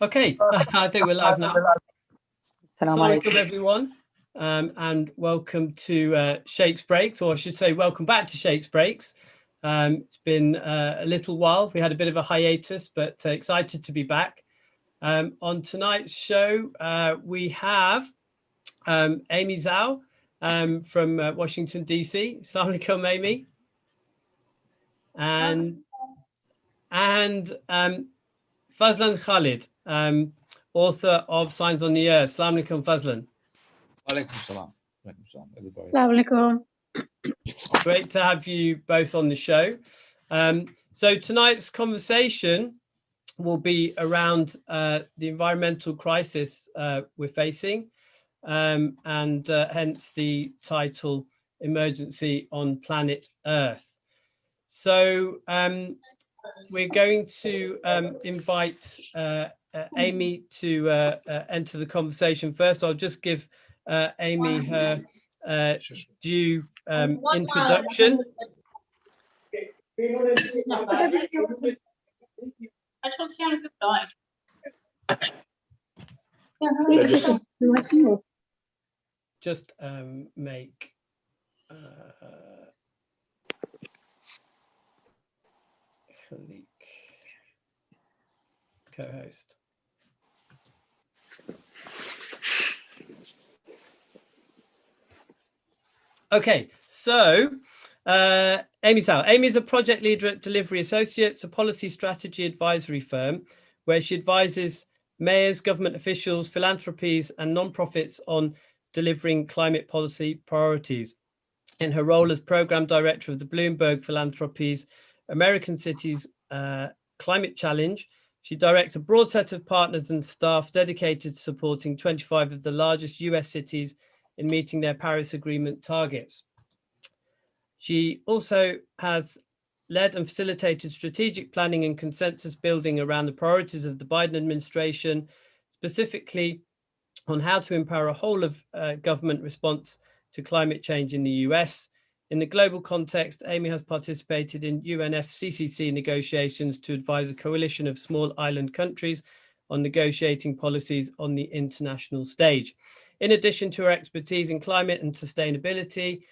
Okay, I think we're live now. Assalamu Welcome everyone, and welcome to Sheikhs Breaks, or I should say welcome back to Sheikhs Breaks. It's been a little while. We had a bit of a hiatus, but excited to be back. On tonight's show, we have Amy Zhao from Washington, D.C. Assalamu alaikum, Amy. And Fazlan Khalid, author of Signs on the Earth. Assalamu alaikum, Fazlan. Alaikum salam. Alaikum salam, everybody. Assalamu alaikum. Great to have you both on the show. So tonight's conversation will be around the environmental crisis we're facing, and hence the title Emergency on Planet Earth. So we're going to invite Amy to enter the conversation first. I'll just give Amy her due introduction. I just want to see how it's going. Just make Khalik co-host. Okay, so Amy Zhao. Amy is a project leader at Delivery Associates, a policy strategy advisory firm where she advises mayors, government officials, philanthropies, and non-profits on delivering climate policy priorities. In her role as program director of the Bloomberg Philanthropies American Cities Climate Challenge, she directs a broad set of partners and staff dedicated to supporting 25 of the largest US cities in meeting their Paris Agreement targets. She also has led and facilitated strategic planning and consensus building around the priorities of the Biden administration, specifically on how to empower a whole of government response to climate change in the US. In the global context, Amy has participated in UNFCCC negotiations to advise a coalition of small island countries on negotiating policies on the international stage. In addition to her expertise in climate and sustainability,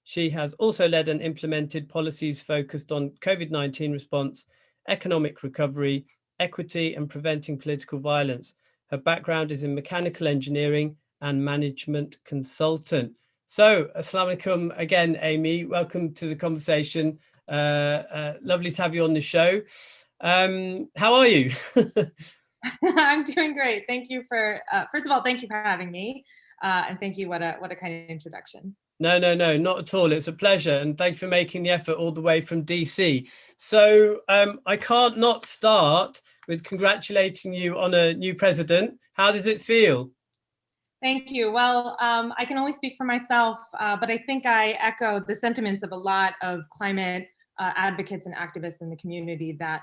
she has also led and implemented policies focused on COVID-19 response, economic recovery, equity, and preventing political violence. Her background is in mechanical engineering and management consultant. So, assalamu alaikum again, Amy. Welcome to the conversation. Lovely to have you on the show. How are you? I'm doing great. Thank you for, first of all, thank you for having me. And thank you. What a kind of introduction. No, not at all. It's a pleasure. And thanks for making the effort all the way from DC. So I can't not start with congratulating you on a new president. How does it feel? Thank you. Well, I can only speak for myself, but I think I echo the sentiments of a lot of climate advocates and activists in the community that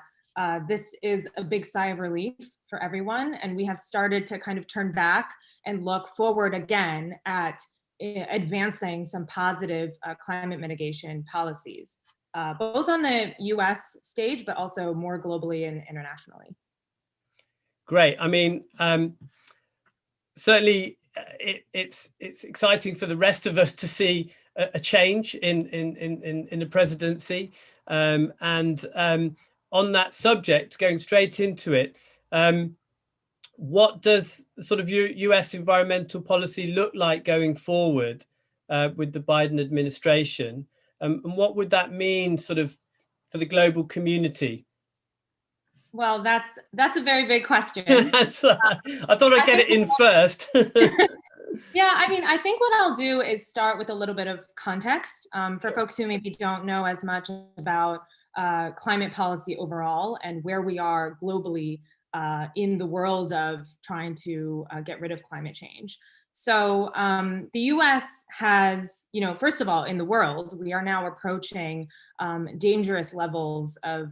this is a big sigh of relief for everyone. And we have started to kind of turn back and look forward again at advancing some positive climate mitigation policies, both on the US stage, but also more globally and internationally. Great. I mean, certainly it's exciting for the rest of us to see a change in the presidency. And on that subject, going straight into it, what does sort of US environmental policy look like going forward with the Biden administration? And what would that mean sort of for the global community? Well, that's a very big question. I thought I'd get it in first. Yeah, I mean, I think what I'll do is start with a little bit of context for folks who maybe don't know as much about climate policy overall and where we are globally in the world of trying to get rid of climate change. So the US has, first of all, in the world, we are now approaching dangerous levels of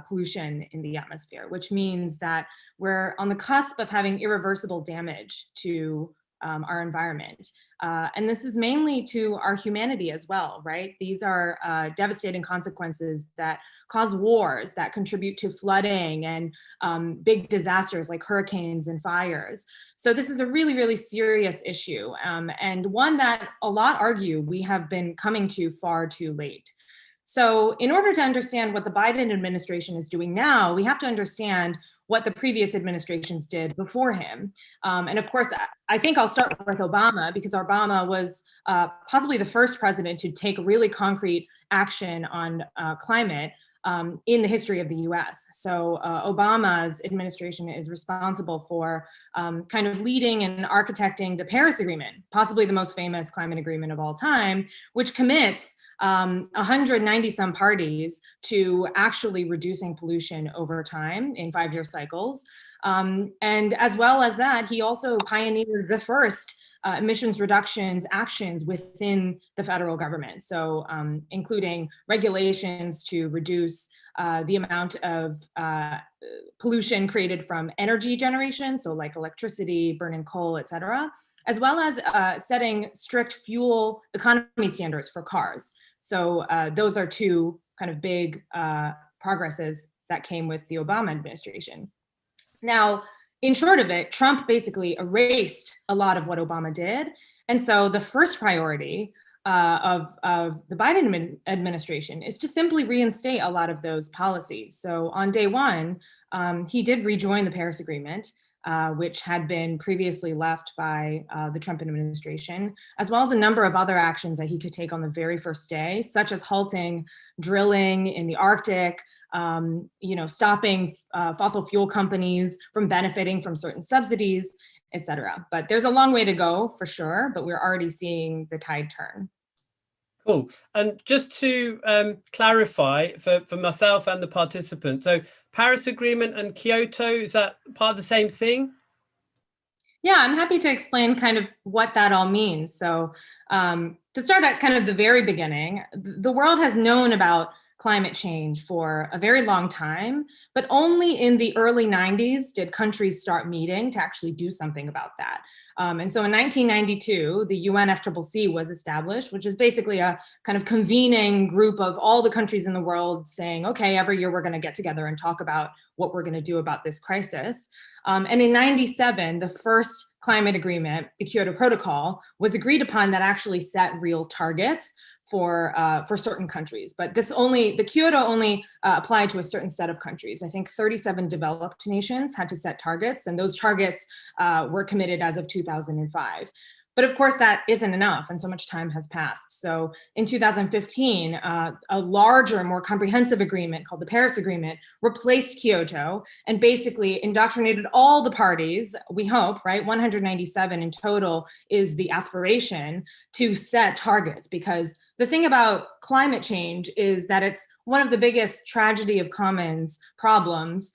pollution in the atmosphere, which means that we're on the cusp of having irreversible damage to our environment. And this is mainly to our humanity as well, right? These are devastating consequences that cause wars, that contribute to flooding and big disasters like hurricanes and fires. So this is a really, really serious issue, and one that a lot argue we have been coming to far too late. So in order to understand what the Biden administration is doing now, we have to understand what the previous administrations did before him. And of course, I think I'll start with Obama, because Obama was possibly the first president to take really concrete action on climate in the history of the US. So Obama's administration is responsible for kind of leading and architecting the Paris Agreement, possibly the most famous climate agreement of all time, which commits 190 some parties to actually reducing pollution over time in 5-year cycles. And as well as that, he also pioneered the first emissions reductions actions within the federal government. So including regulations to reduce the amount of pollution created from energy generation, so like electricity, burning coal, et cetera, as well as setting strict fuel economy standards for cars. So those are two kind of big progresses that came with the Obama administration. Now, in short of it, Trump basically erased a lot of what Obama did. And so the first priority of the Biden administration is to simply reinstate a lot of those policies. So on day one, he did rejoin the Paris Agreement, which had been previously left by the Trump administration, as well as a number of other actions that he could take on the very first day, such as halting drilling in the Arctic, stopping fossil fuel companies from benefiting from certain subsidies, et cetera. But there's a long way to go for sure, but we're already seeing the tide turn. Cool. And just to clarify for myself and the participants, so Paris Agreement and Kyoto, is that part of the same thing? Yeah, I'm happy to explain kind of what that all means. So to start at kind of the very beginning, the world has known about climate change for a very long time, but only in the early 90s did countries start meeting to actually do something about that. And so in 1992, the UNFCCC was established, which is basically a kind of convening group of all the countries in the world saying, okay, every year we're going to get together and talk about what we're going to do about this crisis. And in 97, the first climate agreement, the Kyoto Protocol, was agreed upon that actually set real targets for certain countries. But the Kyoto only applied to a certain set of countries. I think 37 developed nations had to set targets, and those targets were committed as of 2005. But of course, that isn't enough, and so much time has passed. So in 2015, a larger, more comprehensive agreement called the Paris Agreement replaced Kyoto and basically indoctrinated all the parties, we hope, right? 197 in total is the aspiration to set targets, because the thing about climate change is that it's one of the biggest tragedy of commons problems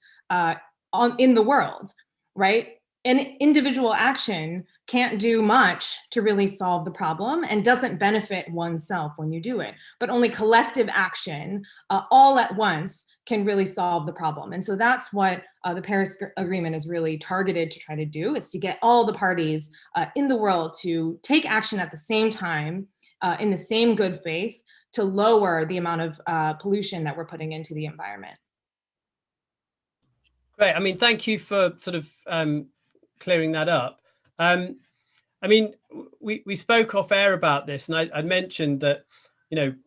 in the world, right? And individual action can't do much to really solve the problem and doesn't benefit oneself when you do it, but only collective action all at once can really solve the problem. And so that's what the Paris Agreement is really targeted to try to do, is to get all the parties in the world to take action at the same time, in the same good faith, to lower the amount of pollution that we're putting into the environment. Great. I mean, thank you for sort of clearing that up. I mean, we spoke off air about this, and I mentioned that,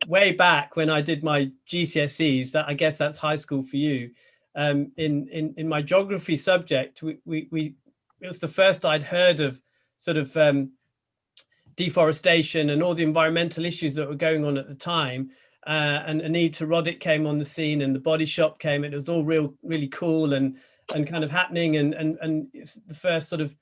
way back when I did my GCSEs, that I guess that's high school for you, in my geography subject, it was the first I'd heard of sort of deforestation and all the environmental issues that were going on at the time. And Anita Roddick came on the scene, and the Body Shop came. It was all really cool and kind of happening, and it's the first sort of,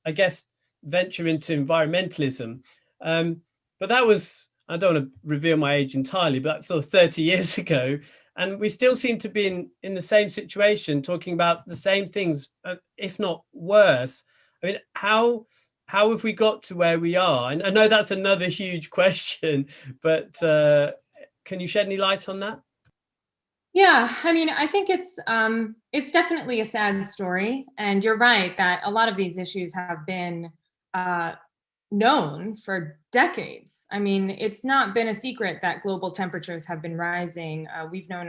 I guess, venture into environmentalism. But that was, I don't want to reveal my age entirely, but sort of 30 years ago, and we still seem to be in the same situation, talking about the same things, if not worse. I mean, how have we got to where we are? And I know that's another huge question, but can you shed any light on that? Yeah, I mean, I think it's definitely a sad story, and you're right that a lot of these issues have been known for decades. I mean, it's not been a secret that global temperatures have been rising. We've known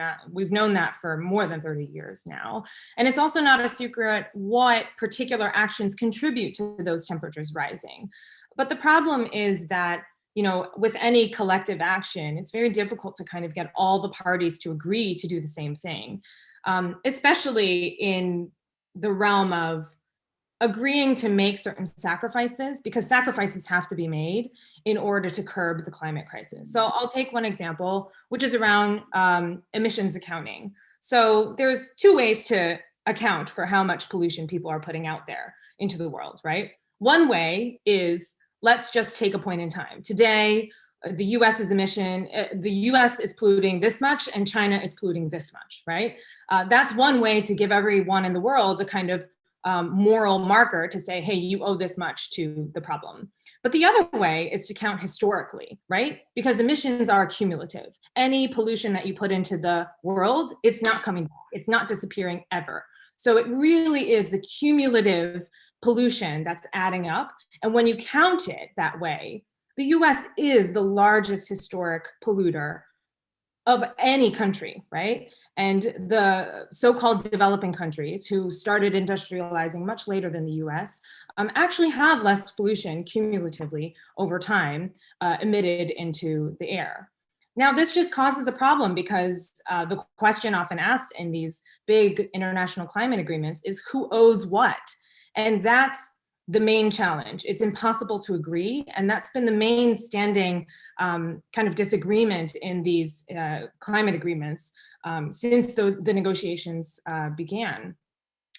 that for more than 30 years now. And it's also not a secret what particular actions contribute to those temperatures rising. But the problem is that, you know, with any collective action, it's very difficult to kind of get all the parties to agree to do the same thing, especially in the realm of agreeing to make certain sacrifices, because sacrifices have to be made in order to curb the climate crisis. So I'll take one example, which is around emissions accounting. So there's two ways to account for how much pollution people are putting out there into the world, right? One way is, let's just take a point in time. Today, the US is polluting this much and China is polluting this much, right? That's one way to give everyone in the world a kind of moral marker to say, hey, you owe this much to the problem. But the other way is to count historically, right? Because emissions are cumulative. Any pollution that you put into the world, it's not coming back. It's not disappearing ever. So it really is the cumulative pollution that's adding up. And when you count it that way, the US is the largest historic polluter of any country, right? And the so-called developing countries who started industrializing much later than the US actually have less pollution cumulatively over time emitted into the air. Now, this just causes a problem because the question often asked in these big international climate agreements is who owes what? And that's the main challenge. It's impossible to agree. And that's been the main standing kind of disagreement in these climate agreements since the negotiations began.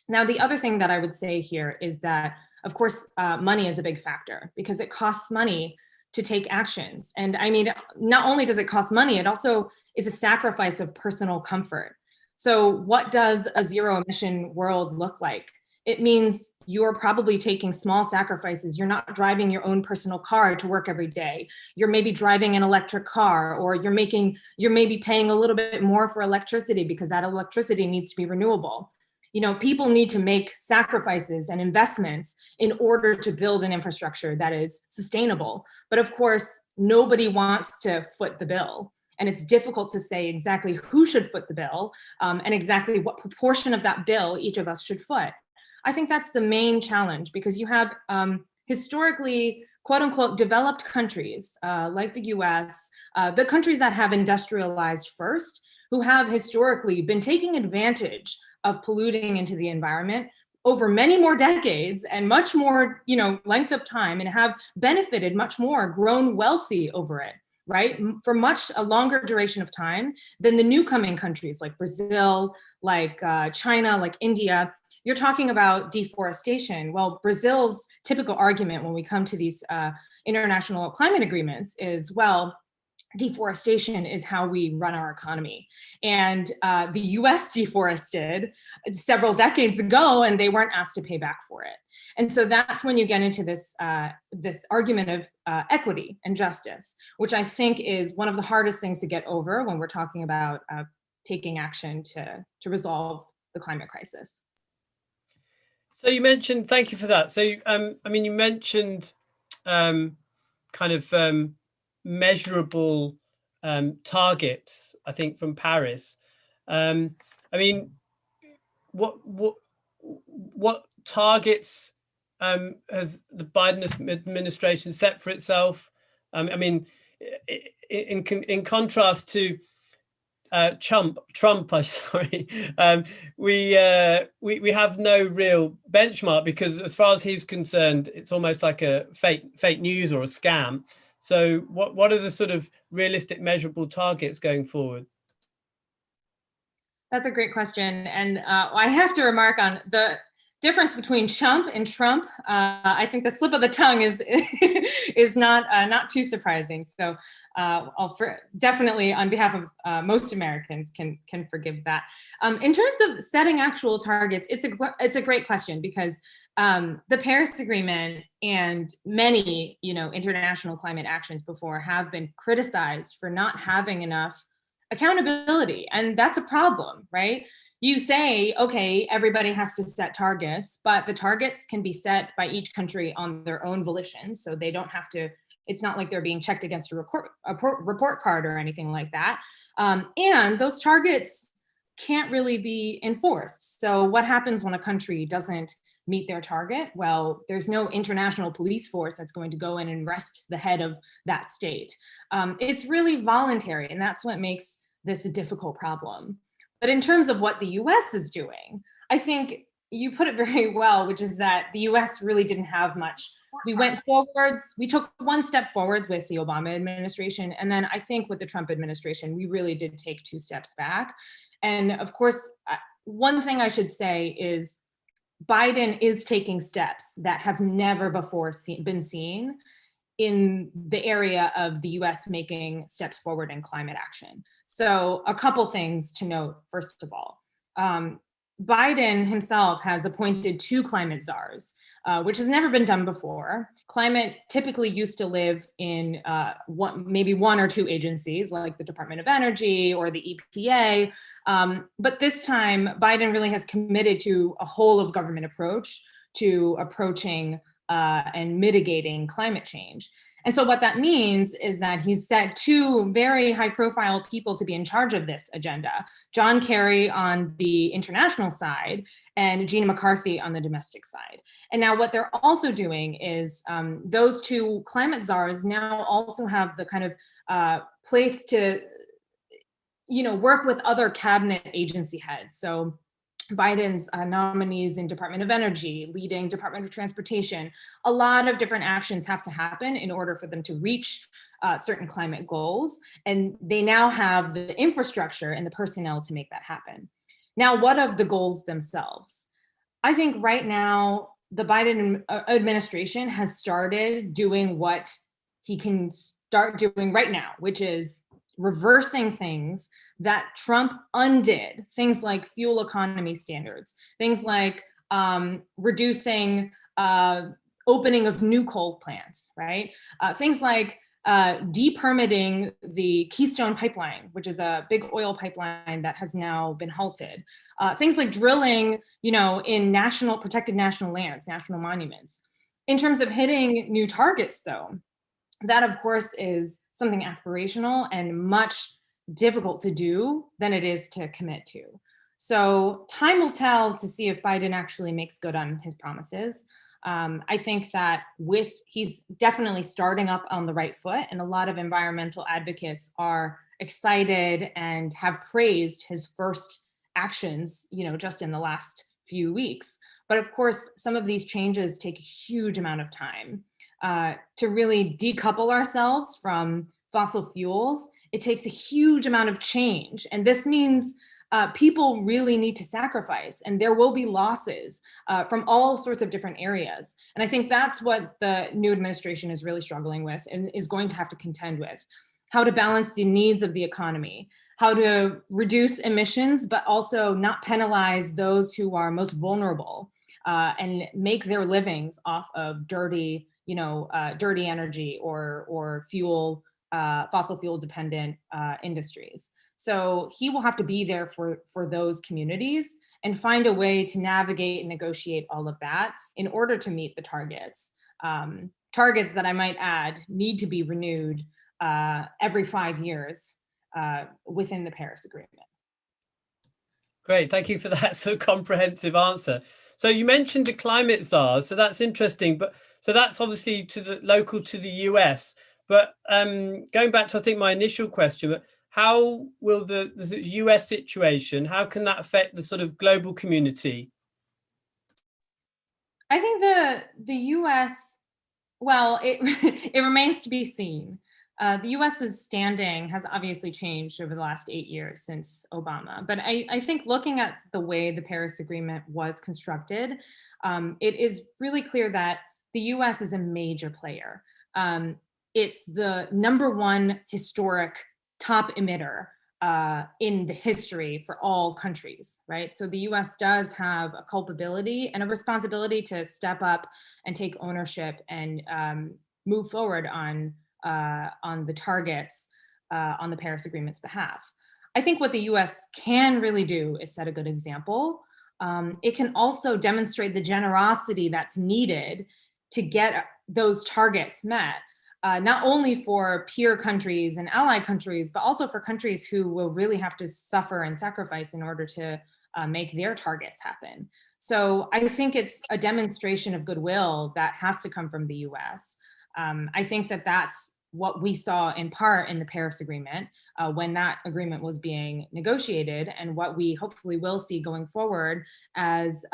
Now, the other thing that I would say here is that, of course, money is a big factor because it costs money to take actions. And I mean, not only does it cost money, it also is a sacrifice of personal comfort. So what does a zero emission world look like? It means you're probably taking small sacrifices. You're not driving your own personal car to work every day. You're maybe driving an electric car, or you're maybe paying a little bit more for electricity because that electricity needs to be renewable. You know, people need to make sacrifices and investments in order to build an infrastructure that is sustainable. But of course, nobody wants to foot the bill. And it's difficult to say exactly who should foot the bill and exactly what proportion of that bill each of us should foot. I think that's the main challenge because you have historically, quote unquote, developed countries like the US, the countries that have industrialized first, who have historically been taking advantage of polluting into the environment over many more decades and much more, you know, length of time, and have benefited much more, grown wealthy over it, right? For much a longer duration of time than the new coming countries like Brazil, like China, like India. You're talking about deforestation. Well, Brazil's typical argument when we come to these international climate agreements is, well, deforestation is how we run our economy. And the US deforested several decades ago and they weren't asked to pay back for it. And so that's when you get into this, this argument of equity and justice, which I think is one of the hardest things to get over when we're talking about taking action to resolve the climate crisis. So you mentioned, thank you for that. So, I mean, you mentioned kind of measurable targets, I think, from Paris. I mean, what targets has the Biden administration set for itself? I mean, in contrast to Trump, sorry, we have no real benchmark because, as far as he's concerned, it's almost like a fake news or a scam. So, what are the sort of realistic, measurable targets going forward? That's a great question, and I have to remark on the difference between chump and Trump. I think the slip of the tongue is not too surprising. So I'll definitely, on behalf of most Americans, can forgive that. In terms of setting actual targets, it's a great question because the Paris Agreement and many international climate actions before have been criticized for not having enough accountability, and that's a problem, right? you say, okay, everybody has to set targets, but the targets can be set by each country on their own volition. So they don't have to, it's not like they're being checked against a report card or anything like that. And those targets can't really be enforced. So what happens when a country doesn't meet their target? Well, there's no international police force that's going to go in and arrest the head of that state. It's really voluntary, and that's what makes this a difficult problem. But in terms of what the US is doing, I think you put it very well, which is that the US really didn't have much. We went forwards, we took one step forwards with the Obama administration. And then I think with the Trump administration, we really did take 2 steps back. And of course, one thing I should say is Biden is taking steps that have never before been seen in the area of the US making steps forward in climate action. So a couple things to note, first of all. Biden himself has appointed 2 climate czars, which has never been done before. Climate typically used to live in maybe 1 or 2 agencies like the Department of Energy or the EPA. But this time, Biden really has committed to a whole of government approach to approaching and mitigating climate change. And so what that means is that he's set 2 very high profile people to be in charge of this agenda, John Kerry on the international side and Gina McCarthy on the domestic side. And now what they're also doing is those 2 climate czars now also have the kind of place to, work with other cabinet agency heads. So Biden's nominees in Department of Energy, leading Department of Transportation, a lot of different actions have to happen in order for them to reach certain climate goals. And they now have the infrastructure and the personnel to make that happen. Now, what of the goals themselves? I think right now, the Biden administration has started doing what he can start doing right now, which is reversing things that Trump undid, things like fuel economy standards, things like reducing opening of new coal plants, right? Things like depermitting the Keystone pipeline, which is a big oil pipeline that has now been halted. Things like drilling, in protected national lands, national monuments. In terms of hitting new targets, though, that of course is something aspirational and much difficult to do than it is to commit to. So time will tell to see if Biden actually makes good on his promises. I think that he's definitely starting up on the right foot, and a lot of environmental advocates are excited and have praised his first actions, just in the last few weeks. But of course, some of these changes take a huge amount of time. To really decouple ourselves from fossil fuels, it takes a huge amount of change. And this means people really need to sacrifice, and there will be losses from all sorts of different areas. And I think that's what the new administration is really struggling with and is going to have to contend with. How to balance the needs of the economy, how to reduce emissions, but also not penalize those who are most vulnerable and make their livings off of dirty energy or fossil fuel dependent industries. So he will have to be there for those communities and find a way to navigate and negotiate all of that in order to meet the targets. Targets that, I might add, need to be renewed every 5 years within the Paris Agreement. Great, thank you for that so comprehensive answer. So you mentioned the climate czars, so that's interesting, but so that's obviously local to the US. But going back to, I think, my initial question, how will the US situation, how can that affect the sort of global community? I think the US, well, it remains to be seen. The US's standing has obviously changed over the last 8 years since Obama. But I think looking at the way the Paris Agreement was constructed, it is really clear that the US is a major player. It's the #1 historic top emitter in the history for all countries, right? So the US does have a culpability and a responsibility to step up and take ownership and move forward on the targets on the Paris Agreement's behalf. I think what the US can really do is set a good example. It can also demonstrate the generosity that's needed to get those targets met, not only for peer countries and ally countries, but also for countries who will really have to suffer and sacrifice in order to make their targets happen. So I think it's a demonstration of goodwill that has to come from the US. I think that that's what we saw in part in the Paris Agreement when that agreement was being negotiated, and what we hopefully will see going forward as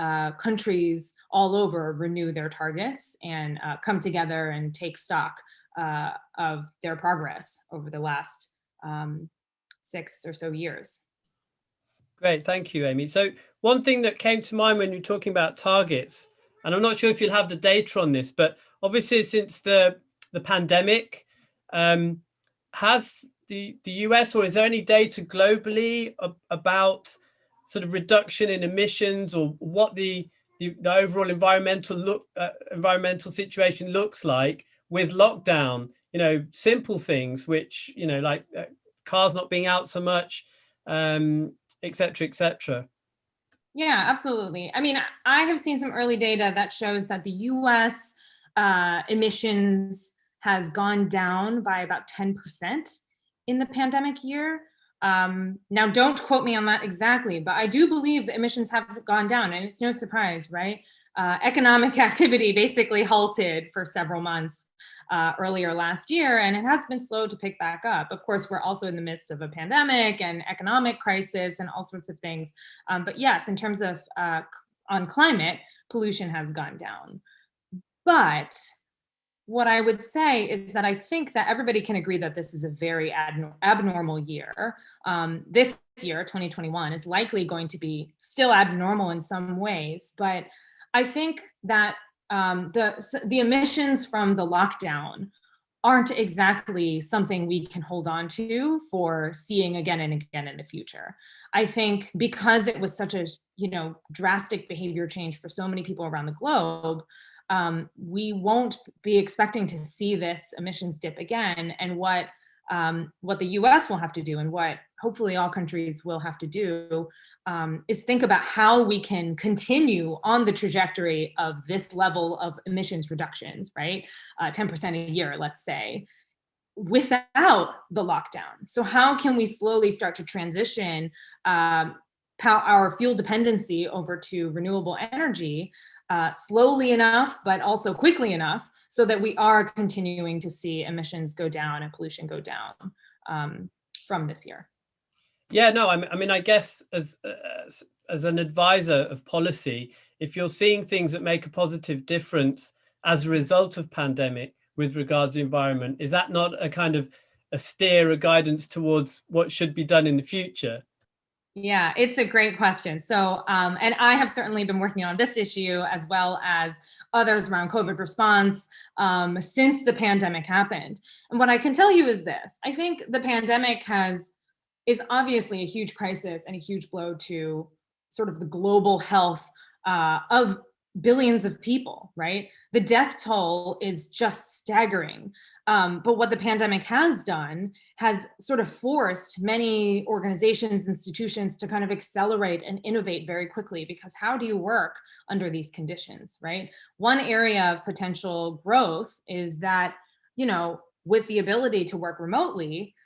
countries all over renew their targets and come together and take stock of their progress over the last 6 or so years. Great, thank you, Amy. So one thing that came to mind when you're talking about targets, and I'm not sure if you'll have the data on this, but obviously since the pandemic, has the US, or is there any data globally about sort of reduction in emissions, or what the overall environmental situation looks like with lockdown? You know, simple things which, you know, like cars not being out so much, et cetera, et cetera. Yeah, absolutely. I mean, I have seen some early data that shows that the US emissions has gone down by about 10% in the pandemic year. Now, don't quote me on that exactly, but I do believe the emissions have gone down, and it's no surprise, right? Economic activity basically halted for several months earlier last year, and it has been slow to pick back up. Of course, we're also in the midst of a pandemic and economic crisis and all sorts of things. But yes, in terms of on climate, pollution has gone down. But what I would say is that I think that everybody can agree that this is a very abnormal year. This year, 2021, is likely going to be still abnormal in some ways, but I think that the emissions from the lockdown aren't exactly something we can hold on to for seeing again and again in the future. I think because it was such a, you know, drastic behavior change for so many people around the globe, we won't be expecting to see this emissions dip again. And what the US will have to do, and what hopefully all countries will have to do, is think about how we can continue on the trajectory of this level of emissions reductions, right? 10% a year, let's say, without the lockdown. So how can we slowly start to transition our fuel dependency over to renewable energy slowly enough, but also quickly enough, so that we are continuing to see emissions go down and pollution go down from this year. Yeah, no, I mean, I guess as an advisor of policy, if you're seeing things that make a positive difference as a result of pandemic with regards to the environment, is that not a kind of a steer, a guidance towards what should be done in the future? Yeah, it's a great question. So, and I have certainly been working on this issue as well as others around COVID response since the pandemic happened. And what I can tell you is this: I think the pandemic is obviously a huge crisis and a huge blow to sort of the global health of billions of people, right? The death toll is just staggering. But what the pandemic has done has sort of forced many organizations, institutions to kind of accelerate and innovate very quickly, because how do you work under these conditions, right? One area of potential growth is that, you know, with the ability to work remotely,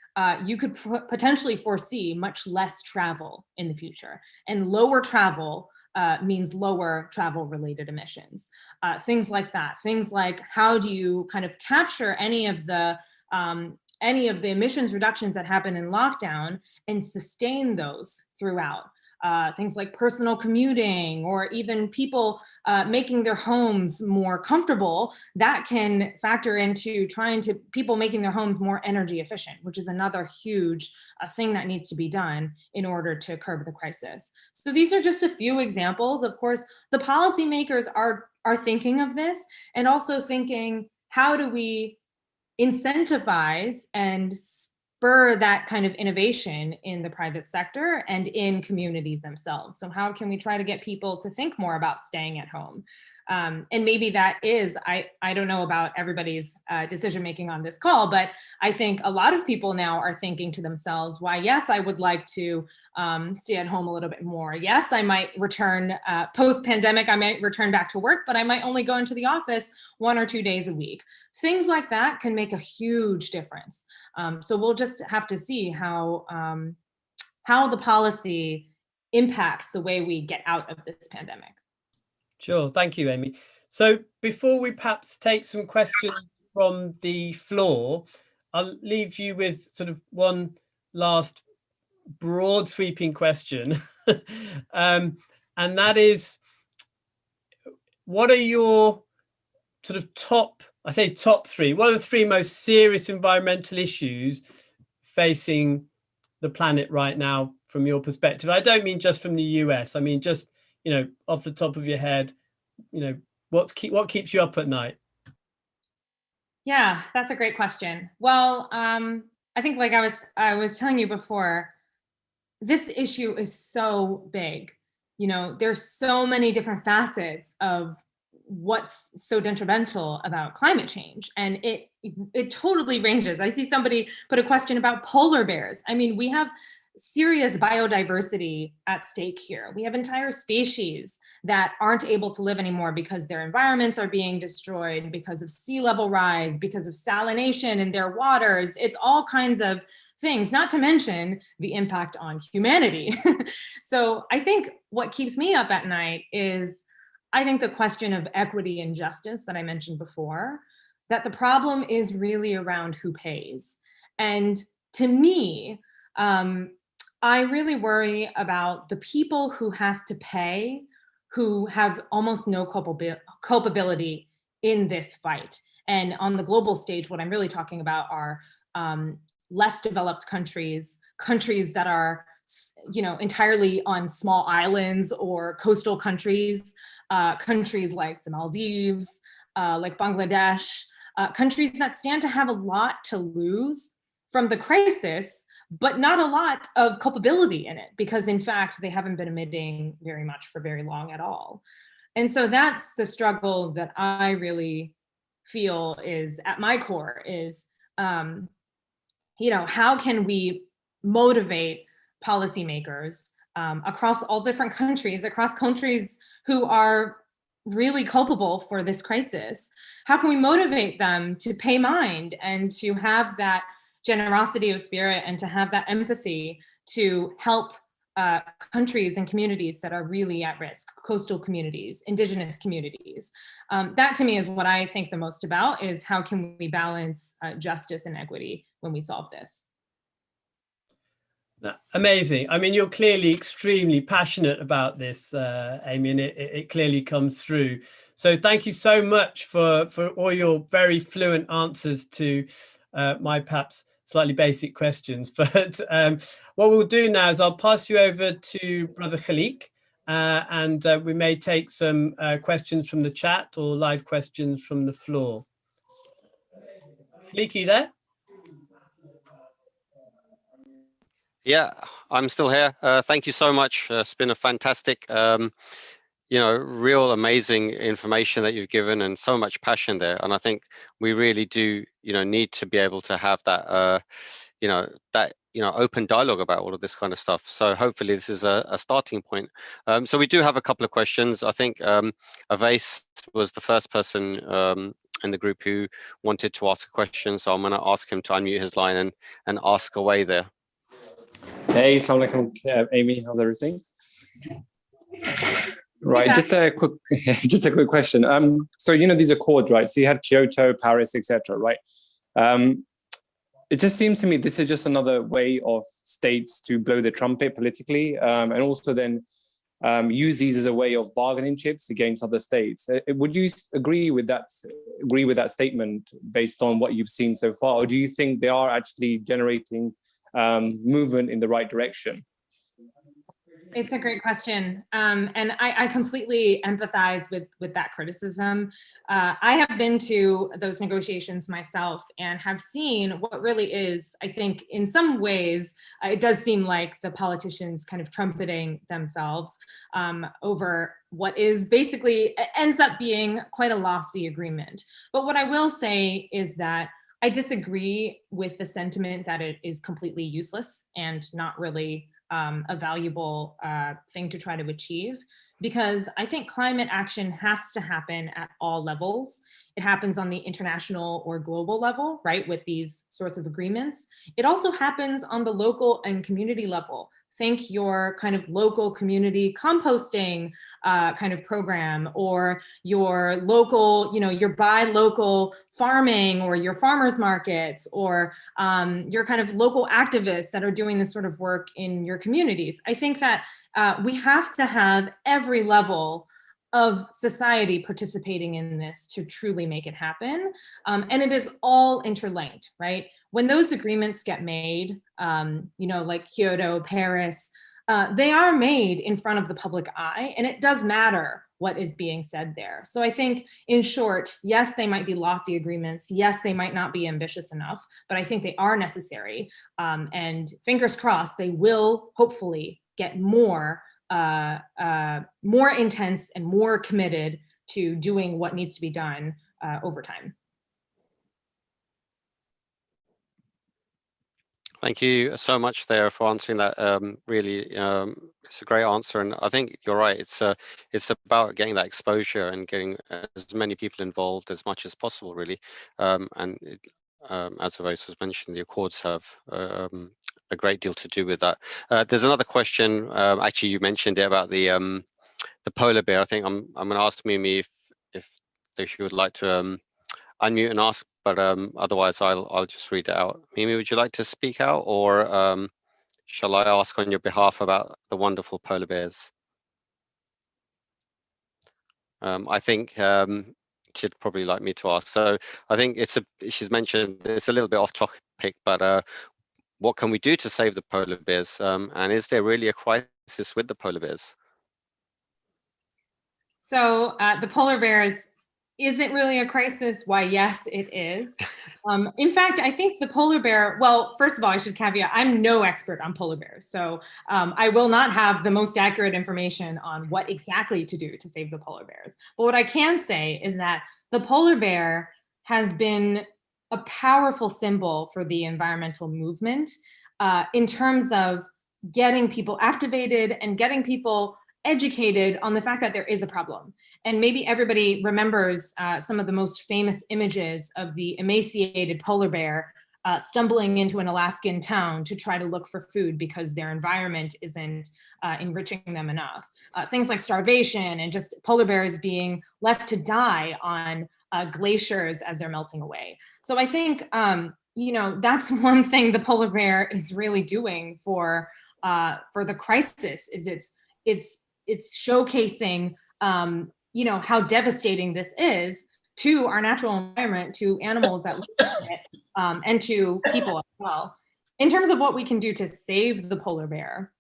you could potentially foresee much less travel in the future, and lower travel means lower travel-related emissions. Things like that. Things like, how do you kind of capture any of the emissions reductions that happen in lockdown and sustain those throughout? Things like personal commuting, or even people making their homes more comfortable, that can factor into people making their homes more energy efficient, which is another huge thing that needs to be done in order to curb the crisis. So these are just a few examples. Of course, the policymakers are thinking of this, and also thinking, how do we incentivize and spur that kind of innovation in the private sector and in communities themselves. So how can we try to get people to think more about staying at home? And maybe that is, I don't know about everybody's decision-making on this call, but I think a lot of people now are thinking to themselves, why, yes, I would like to stay at home a little bit more. Yes, I might return, post-pandemic, I might return back to work, but I might only go into the office 1 or 2 days a week. Things like that can make a huge difference. So we'll just have to see how the policy impacts the way we get out of this pandemic. Sure, thank you, Amy. So before we perhaps take some questions from the floor, I'll leave you with sort of one last broad sweeping question. And that is, what are your sort of top three, what are the three most serious environmental issues facing the planet right now from your perspective? I don't mean just from the US, I mean just, you know, off the top of your head, you know, what keeps you up at night? Yeah, that's a great question. Well, I think, like I was telling you before, this issue is so big. You know, there's so many different facets of what's so detrimental about climate change, and it totally ranges. I see somebody put a question about polar bears. I mean, we have serious biodiversity at stake here. We have entire species that aren't able to live anymore because their environments are being destroyed, because of sea level rise, because of salination in their waters. It's all kinds of things, not to mention the impact on humanity. So I think what keeps me up at night is, I think, the question of equity and justice that I mentioned before, that the problem is really around who pays. And to me, I really worry about the people who have to pay, who have almost no culpability in this fight. And on the global stage, what I'm really talking about are less developed countries, countries that are, you know, entirely on small islands or coastal countries, countries like the Maldives, like Bangladesh, countries that stand to have a lot to lose from the crisis, but not a lot of culpability in it, because in fact, they haven't been emitting very much for very long at all. And so that's the struggle that I really feel is at my core is, you know, how can we motivate policymakers across all different countries, across countries who are really culpable for this crisis? How can we motivate them to pay mind and to have that generosity of spirit and to have that empathy to help countries and communities that are really at risk, coastal communities, indigenous communities? That to me is what I think the most about, is how can we balance justice and equity when we solve this? Amazing. I mean, you're clearly extremely passionate about this, Amy, and it clearly comes through. So thank you so much for all your very fluent answers to my perhaps slightly basic questions. But what we'll do now is I'll pass you over to Brother Khalik, and we may take some questions from the chat or live questions from the floor. Khalik, are you there? Yeah, I'm still here. Thank you so much. It's been a fantastic, you know, real amazing information that you've given, and so much passion there. And I think we really do, you know, need to be able to have that, you know, open dialogue about all of this kind of stuff. So hopefully this is a starting point. So we do have a couple of questions. I think Avais was the first person in the group who wanted to ask a question. So I'm going to ask him to unmute his line and ask away there. Hey, assalamu alaikum, Amy, how's everything? Right, just a quick question. So you know these accords, right? So you had Kyoto, Paris, etc., right? It just seems to me this is just another way of states to blow the trumpet politically, and also then use these as a way of bargaining chips against other states. Would you agree with that? Agree with that statement based on what you've seen so far, or do you think they are actually generating movement in the right direction? It's a great question. And I completely empathize with that criticism. I have been to those negotiations myself and have seen what really is, I think, in some ways, it does seem like the politicians kind of trumpeting themselves over what is basically ends up being quite a lofty agreement. But what I will say is that I disagree with the sentiment that it is completely useless and not really a valuable thing to try to achieve, because I think climate action has to happen at all levels. It happens on the international or global level, right, with these sorts of agreements. It also happens on the local and community level. Think your kind of local community composting kind of program, or your local, your buy local farming, or your farmers markets, or your kind of local activists that are doing this sort of work in your communities. I think that we have to have every level of society participating in this to truly make it happen. And it is all interlinked, right? When those agreements get made, like Kyoto, Paris, they are made in front of the public eye, and it does matter what is being said there. So I think, in short, yes, they might be lofty agreements. Yes, they might not be ambitious enough, but I think they are necessary. And fingers crossed, they will hopefully get more intense and more committed to doing what needs to be done over time. Thank you so much there for answering that. Really, it's a great answer, and I think you're right. It's about getting that exposure and getting as many people involved as much as possible, really. And as Avois was mentioned, the Accords have a great deal to do with that. There's another question. Actually, you mentioned it about the polar bear. I think I'm going to ask Mimi if she would like to unmute and ask, but otherwise I'll just read it out. Mimi, would you like to speak out, or shall I ask on your behalf about the wonderful polar bears? I think she'd probably like me to ask. So I think she's mentioned it's a little bit off topic, but what can we do to save the polar bears? And is there really a crisis with the polar bears? So the polar bears, is it really a crisis? Why, yes, it is. In fact, I think the polar bear, well, first of all, I should caveat, I'm no expert on polar bears. So I will not have the most accurate information on what exactly to do to save the polar bears. But what I can say is that the polar bear has been a powerful symbol for the environmental movement in terms of getting people activated and getting people educated on the fact that there is a problem. And maybe everybody remembers some of the most famous images of the emaciated polar bear stumbling into an Alaskan town to try to look for food because their environment isn't enriching them enough. Things like starvation and just polar bears being left to die on glaciers as they're melting away. So I think, that's one thing the polar bear is really doing for the crisis, is it's showcasing, how devastating this is to our natural environment, to animals that live in it, and to people as well. In terms of what we can do to save the polar bear,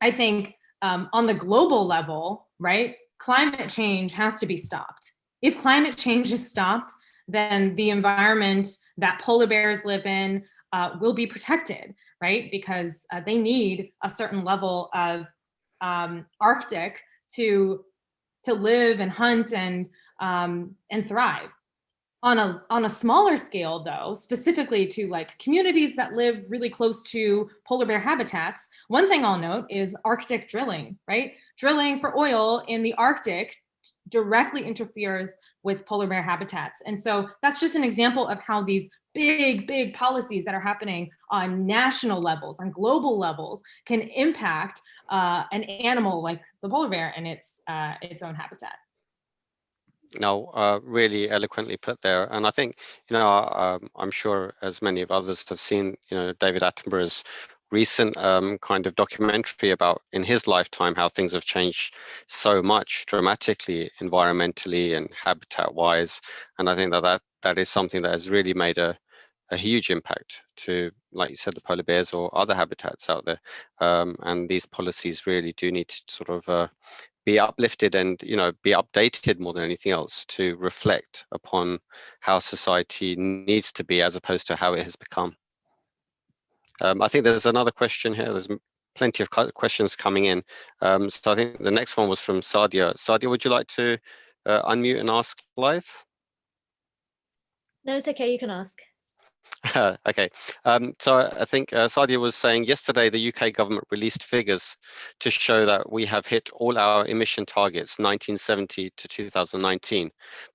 I think on the global level, right, climate change has to be stopped. If climate change is stopped, then the environment that polar bears live in will be protected, right? Because they need a certain level of Arctic to live and hunt and thrive. On a smaller scale, though, specifically to like communities that live really close to polar bear habitats, one thing I'll note is Arctic drilling, right? Drilling for oil in the Arctic directly interferes with polar bear habitats. And so that's just an example of how these big policies that are happening on national levels, on global levels, can impact an animal like the polar bear and its own habitat. No, really eloquently put there. And I think, I'm sure as many of others have seen, David Attenborough's recent kind of documentary about in his lifetime how things have changed so much dramatically environmentally and habitat wise. And I think that is something that has really made a huge impact to like you said, the polar bears or other habitats out there. And these policies really do need to sort of be uplifted and, you know, be updated more than anything else to reflect upon how society needs to be as opposed to how it has become. I think there's another question here. There's plenty of questions coming in. So I think the next one was from Sadia. Sadia, would you like to unmute and ask live? No, it's okay, you can ask. Okay, so I think Sadia was saying yesterday the UK government released figures to show that we have hit all our emission targets 1970 to 2019.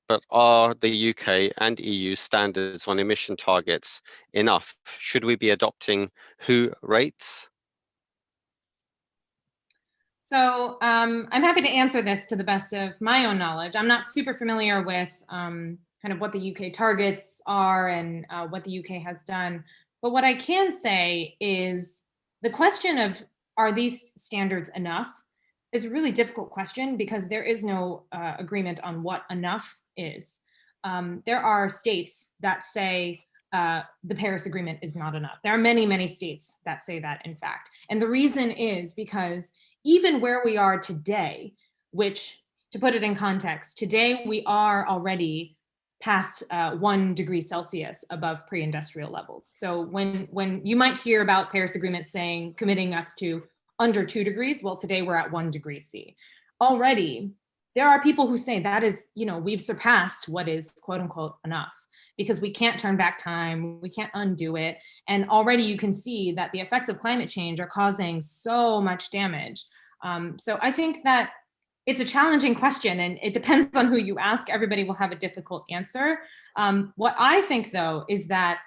But are the UK and EU standards on emission targets enough? Should we be adopting WHO rates? So I'm happy to answer this to the best of my own knowledge. I'm not super familiar with kind of what the UK targets are and what the UK has done. But what I can say is the question of, are these standards enough, is a really difficult question because there is no agreement on what enough is. There are states that say the Paris Agreement is not enough. There are many, many states that say that, in fact. And the reason is because even where we are today, which, to put it in context, today we are already past 1 degree Celsius above pre-industrial levels. So when you might hear about Paris Agreement saying, committing us to under 2 degrees, well, today we're at 1 degree C. Already, there are people who say that is, you know, we've surpassed what is quote unquote enough, because we can't turn back time, we can't undo it. And already you can see that the effects of climate change are causing so much damage. So I think that it's a challenging question and it depends on who you ask. Everybody will have a difficult answer. What I think though, is that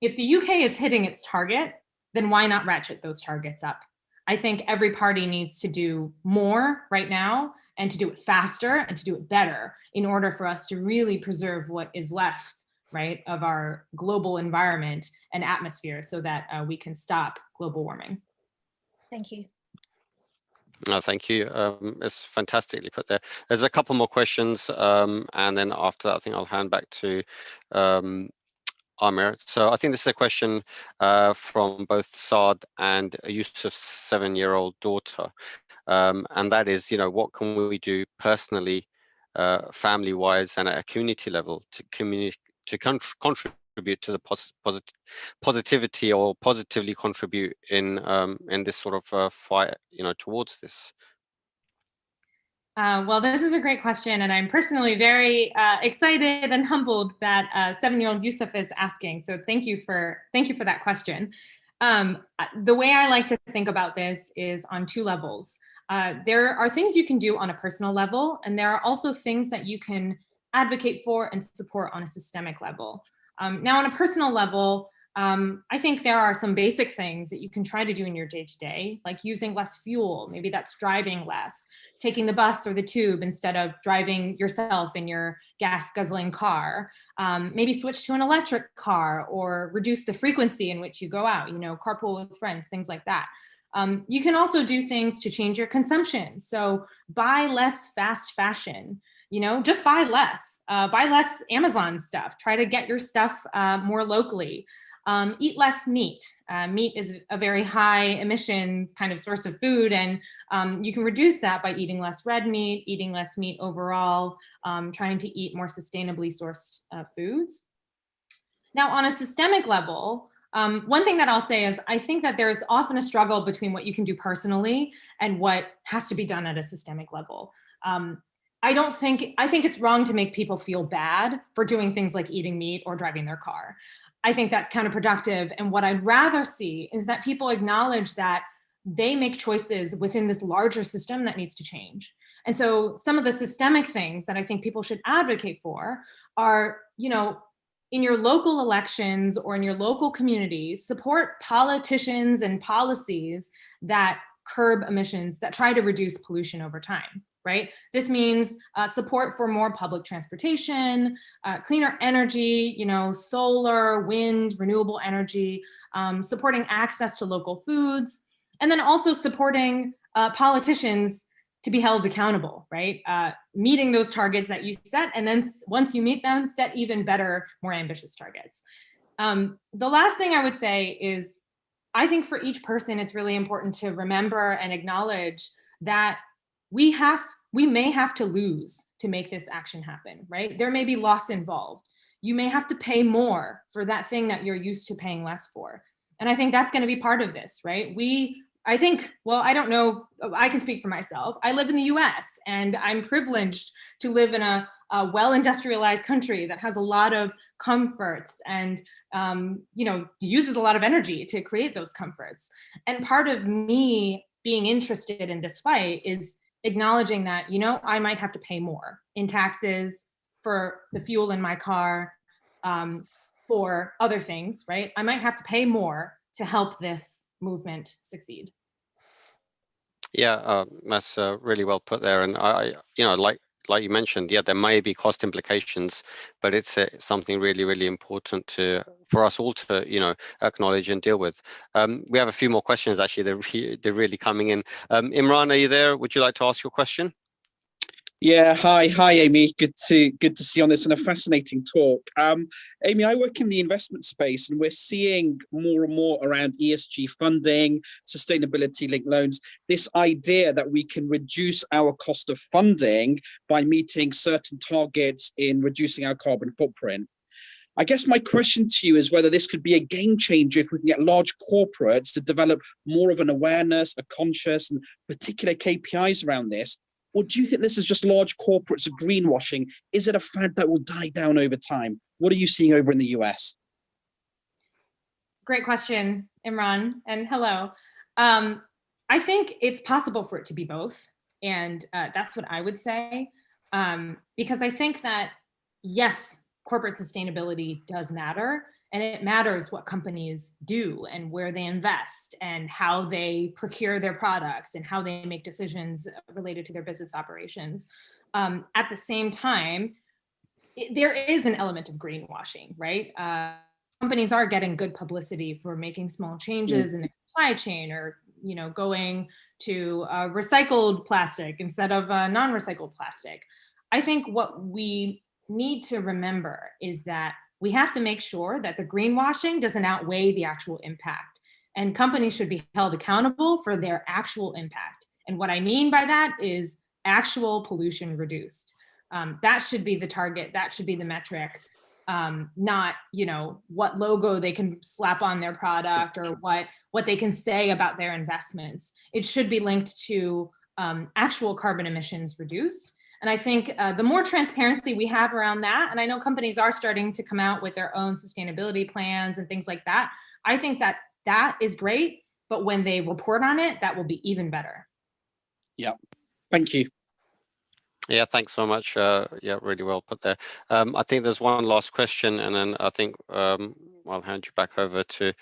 if the UK is hitting its target, then why not ratchet those targets up? I think every party needs to do more right now and to do it faster and to do it better in order for us to really preserve what is left, right, of our global environment and atmosphere so that we can stop global warming. Thank you. No, thank you. It's fantastically put there. There's a couple more questions, and then after that, I think I'll hand back to Amir. So I think this is a question from both Saad and Yusuf's 7-year-old daughter, and that is, you know, what can we do personally, family-wise, and at a community level to contribute to the positivity or positively contribute in this sort of fight, you know, towards this? Well, this is a great question, and I'm personally very excited and humbled that 7-year-old Yusuf is asking. So thank you for that question. The way I like to think about this is on 2 levels. There are things you can do on a personal level, and there are also things that you can advocate for and support on a systemic level. Now, on a personal level, I think there are some basic things that you can try to do in your day-to-day, like using less fuel. Maybe that's driving less, taking the bus or the tube instead of driving yourself in your gas-guzzling car. Maybe switch to an electric car or reduce the frequency in which you go out, you know, carpool with friends, things like that. You can also do things to change your consumption. So buy less fast fashion. You know, just buy less Amazon stuff. Try to get your stuff more locally. Eat less meat. Meat is a very high emission kind of source of food, and you can reduce that by eating less red meat, eating less meat overall, trying to eat more sustainably sourced foods. Now, on a systemic level, one thing that I'll say is I think that there's often a struggle between what you can do personally and what has to be done at a systemic level. I think it's wrong to make people feel bad for doing things like eating meat or driving their car. I think that's counterproductive. And what I'd rather see is that people acknowledge that they make choices within this larger system that needs to change. And so some of the systemic things that I think people should advocate for are, you know, in your local elections or in your local communities, support politicians and policies that curb emissions, that try to reduce pollution over time. Right? This means support for more public transportation, cleaner energy, you know, solar, wind, renewable energy, supporting access to local foods, and then also supporting politicians to be held accountable, right? Meeting those targets that you set, and then once you meet them, set even better, more ambitious targets. The last thing I would say is, I think for each person, it's really important to remember and acknowledge that we may have to lose to make this action happen, right? There may be loss involved. You may have to pay more for that thing that you're used to paying less for. And I think that's going to be part of this, right? I think, well, I don't know, I can speak for myself. I live in the US and I'm privileged to live in a well-industrialized country that has a lot of comforts and uses a lot of energy to create those comforts. And part of me being interested in this fight is acknowledging that, I might have to pay more in taxes for the fuel in my car, for other things, right? I might have to pay more to help this movement succeed. Yeah, that's really well put there. And I like you mentioned, yeah, there may be cost implications, but it's something really, really important for us all to, acknowledge and deal with. We have a few more questions, actually. They're really coming in. Imran, are you there? Would you like to ask your question? Yeah, hi, Amy. Good to see you on this and a fascinating talk. Amy, I work in the investment space, and we're seeing more and more around ESG funding, sustainability-linked loans. This idea that we can reduce our cost of funding by meeting certain targets in reducing our carbon footprint. I guess my question to you is whether this could be a game changer if we can get large corporates to develop more of an awareness, a conscious, and particular KPIs around this. Or do you think this is just large corporates of greenwashing? Is it a fad that will die down over time? What are you seeing over in the US? Great question, Imran, and hello. I think it's possible for it to be both. And that's what I would say. Because I think that, yes, corporate sustainability does matter. And it matters what companies do and where they invest and how they procure their products and how they make decisions related to their business operations. At the same time, there is an element of greenwashing, right? Companies are getting good publicity for making small changes in the supply chain, or going to recycled plastic instead of non-recycled plastic. I think what we need to remember is that we have to make sure that the greenwashing doesn't outweigh the actual impact. And companies should be held accountable for their actual impact. And what I mean by that is actual pollution reduced. That should be the target. That should be the metric. Not, what logo they can slap on their product or what they can say about their investments. It should be linked to actual carbon emissions reduced. And I think the more transparency we have around that, and I know companies are starting to come out with their own sustainability plans and things like that, I think that is great, but when they report on it, that will be even better. Yeah, thank you. Yeah, thanks so much. Yeah, really well put there. I think there's one last question, and then I think I'll hand you back over to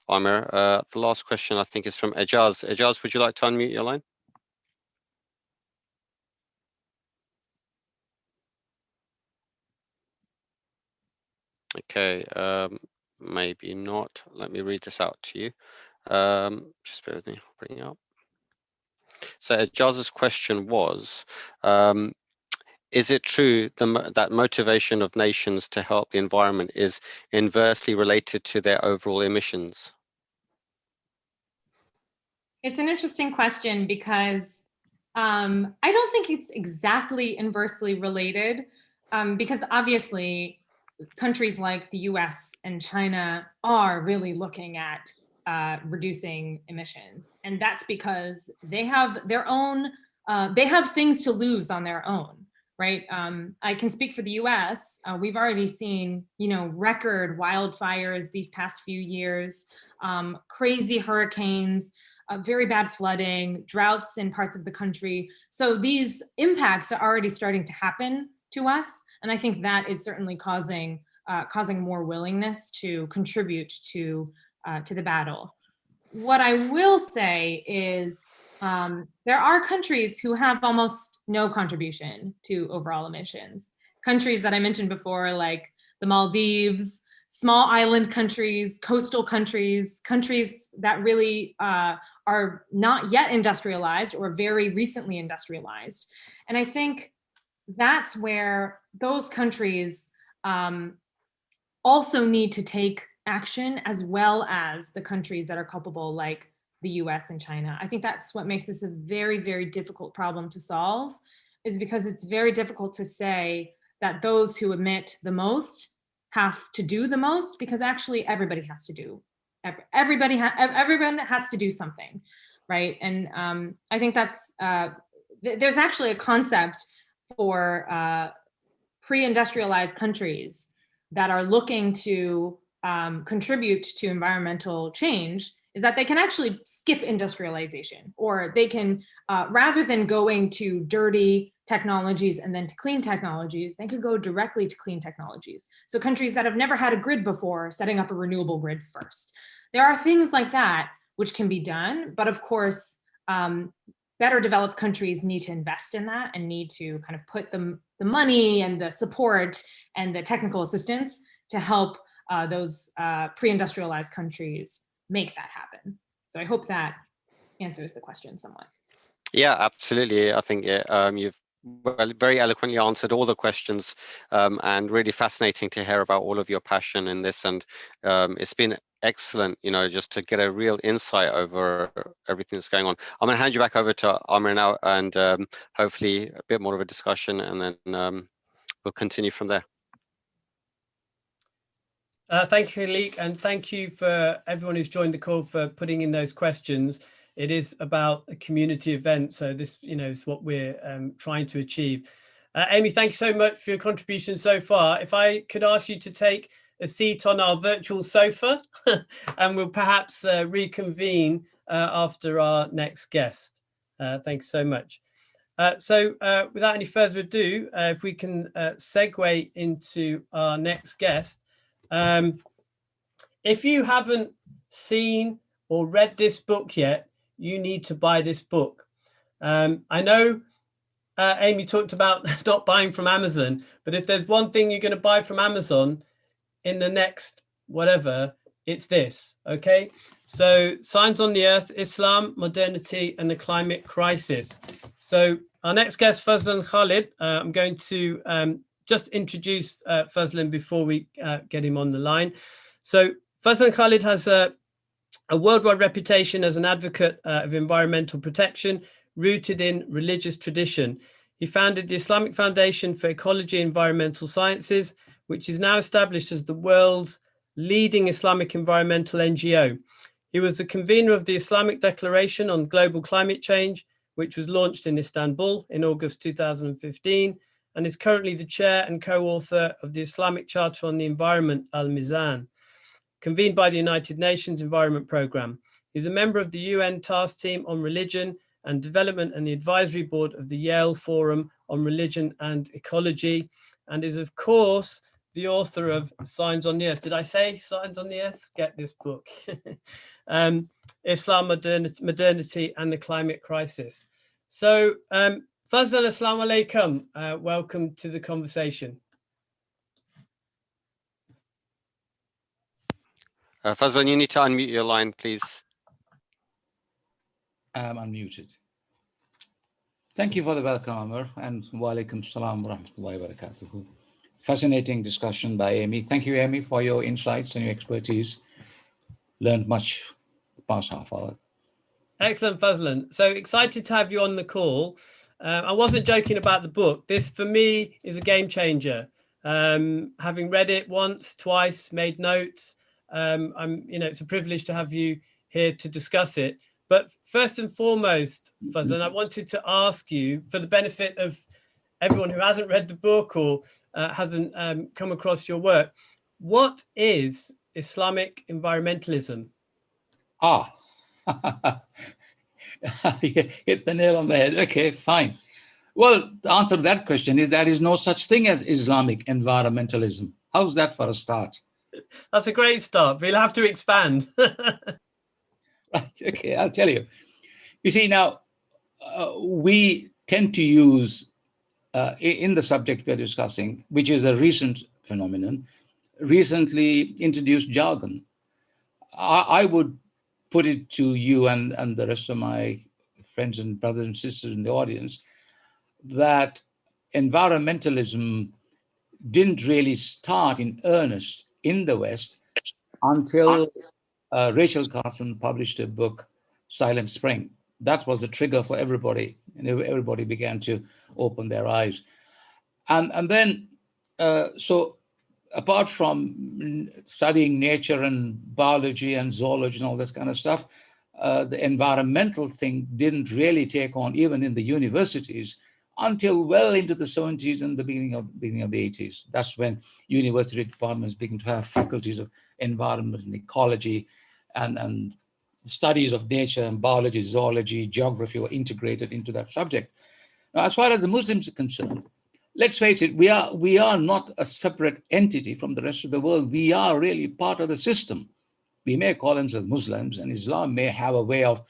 Amir. The last question, I think, is from Ejaz. Ejaz, would you like to unmute your line? Okay, maybe not. Let me read this out to you. Just bear with me, I'll bring it up. So Ejaz's question was, is it true that motivation of nations to help the environment is inversely related to their overall emissions? It's an interesting question because I don't think it's exactly inversely related, because obviously countries like the US and China are really looking at reducing emissions. And that's because they have their own, they have things to lose on their own, right? I can speak for the US. We've already seen, record wildfires these past few years, crazy hurricanes, very bad flooding, droughts in parts of the country. So these impacts are already starting to happen to us. And I think that is certainly causing more willingness to contribute to the battle. What I will say is there are countries who have almost no contribution to overall emissions. Countries that I mentioned before, like the Maldives, small island countries, coastal countries, countries that really are not yet industrialized or very recently industrialized. And I think that's where those countries also need to take action, as well as the countries that are culpable, like the US and China. I think that's what makes this a very, very difficult problem to solve, is because it's very difficult to say that those who emit the most have to do the most, because actually everybody has to do, everyone has to do something, right? And I think that's, there's actually a concept for pre-industrialized countries that are looking to contribute to environmental change, is that they can actually skip industrialization, or they can, rather than going to dirty technologies and then to clean technologies, they could go directly to clean technologies. So countries that have never had a grid before, setting up a renewable grid first. There are things like that which can be done, but of course, better developed countries need to invest in that and need to kind of put the money and the support and the technical assistance to help those pre-industrialized countries make that happen. So I hope that answers the question somewhat. Yeah, absolutely. I think you've very eloquently answered all the questions, and really fascinating to hear about all of your passion in this. And it's been excellent, just to get a real insight over everything that's going on. I'm going to hand you back over to Amir now, and hopefully a bit more of a discussion, and then we'll continue from there. Thank you, Leek, and thank you for everyone who's joined the call for putting in those questions. It is about a community event, so this, is what we're trying to achieve. Amy, thank you so much for your contribution so far. If I could ask you to take a seat on our virtual sofa, and we'll perhaps reconvene after our next guest. Thanks so much. So without any further ado, if we can segue into our next guest. If you haven't seen or read this book yet, you need to buy this book. I know Amy talked about not buying from Amazon, but if there's one thing you're going to buy from Amazon in the next whatever, it's this, okay? So Signs on the Earth, Islam, Modernity and the Climate Crisis. So our next guest, Fazlan Khalid, I'm going to just introduce Fazlan before we get him on the line. So Fazlan Khalid has a worldwide reputation as an advocate of environmental protection rooted in religious tradition. He founded the Islamic Foundation for Ecology and Environmental Sciences, which is now established as the world's leading Islamic environmental NGO. He was the convener of the Islamic Declaration on Global Climate Change, which was launched in Istanbul in August 2015, and is currently the chair and co-author of the Islamic Charter on the Environment, Al-Emaan, convened by the United Nations Environment Programme. He's a member of the UN Task Team on Religion and Development and the Advisory Board of the Yale Forum on Religion and Ecology, and is, of course, the author of Signs on the Earth. Did I say Signs on the Earth? Get this book. Islam, Modernity and the Climate Crisis. So, Fazlan, assalamu alaikum. Welcome to the conversation. Fazlan, you need to unmute your line, please. I'm unmuted. Thank you for the welcome, Amr, and wa alaikum salam wa rahmatullahi wa barakatuhu. Fascinating discussion by Amy. Thank you, Amy, for your insights and your expertise. Learned much the past half hour. Excellent, Fazlan. So excited to have you on the call. I wasn't joking about the book. This, for me, is a game changer. Having read it once, twice, made notes, it's a privilege to have you here to discuss it. But first and foremost, Fazlan, I wanted to ask you, for the benefit of everyone who hasn't read the book or hasn't come across your work, what is Islamic environmentalism? Hit the nail on the head. Okay, fine. Well, the answer to that question is there is no such thing as Islamic environmentalism. How's that for a start? That's a great start. We'll have to expand. Right, okay, I'll tell you. You see, now, we tend to use, in the subject we're discussing, which is a recent phenomenon, recently introduced jargon. I would put it to you and the rest of my friends and brothers and sisters in the audience that environmentalism didn't really start in earnest in the West until Rachel Carson published a book, Silent Spring. That was a trigger for everybody, and everybody began to open their eyes. And then, so apart from studying nature and biology and zoology and all this kind of stuff, the environmental thing didn't really take on even in the universities until well into the 70s and the beginning of the 80s. That's when university departments began to have faculties of environment and ecology, and studies of nature and biology, zoology, geography were integrated into that subject. Now, as far as the Muslims are concerned, let's face it, we are not a separate entity from the rest of the world. We are really part of the system. We may call themselves Muslims, and Islam may have a way of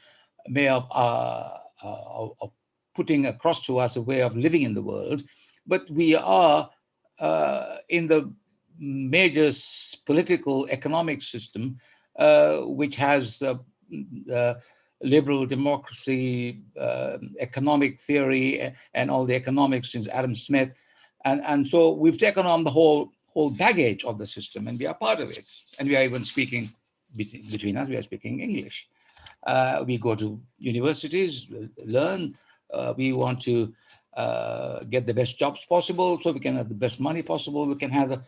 putting across to us a way of living in the world, but we are in the major political economic system, which has liberal democracy, economic theory, and all the economics since Adam Smith. And so we've taken on the whole baggage of the system, and we are part of it. And we are even speaking, between us, we are speaking English. We go to universities, learn. We want to get the best jobs possible, so we can have the best money possible. We can have,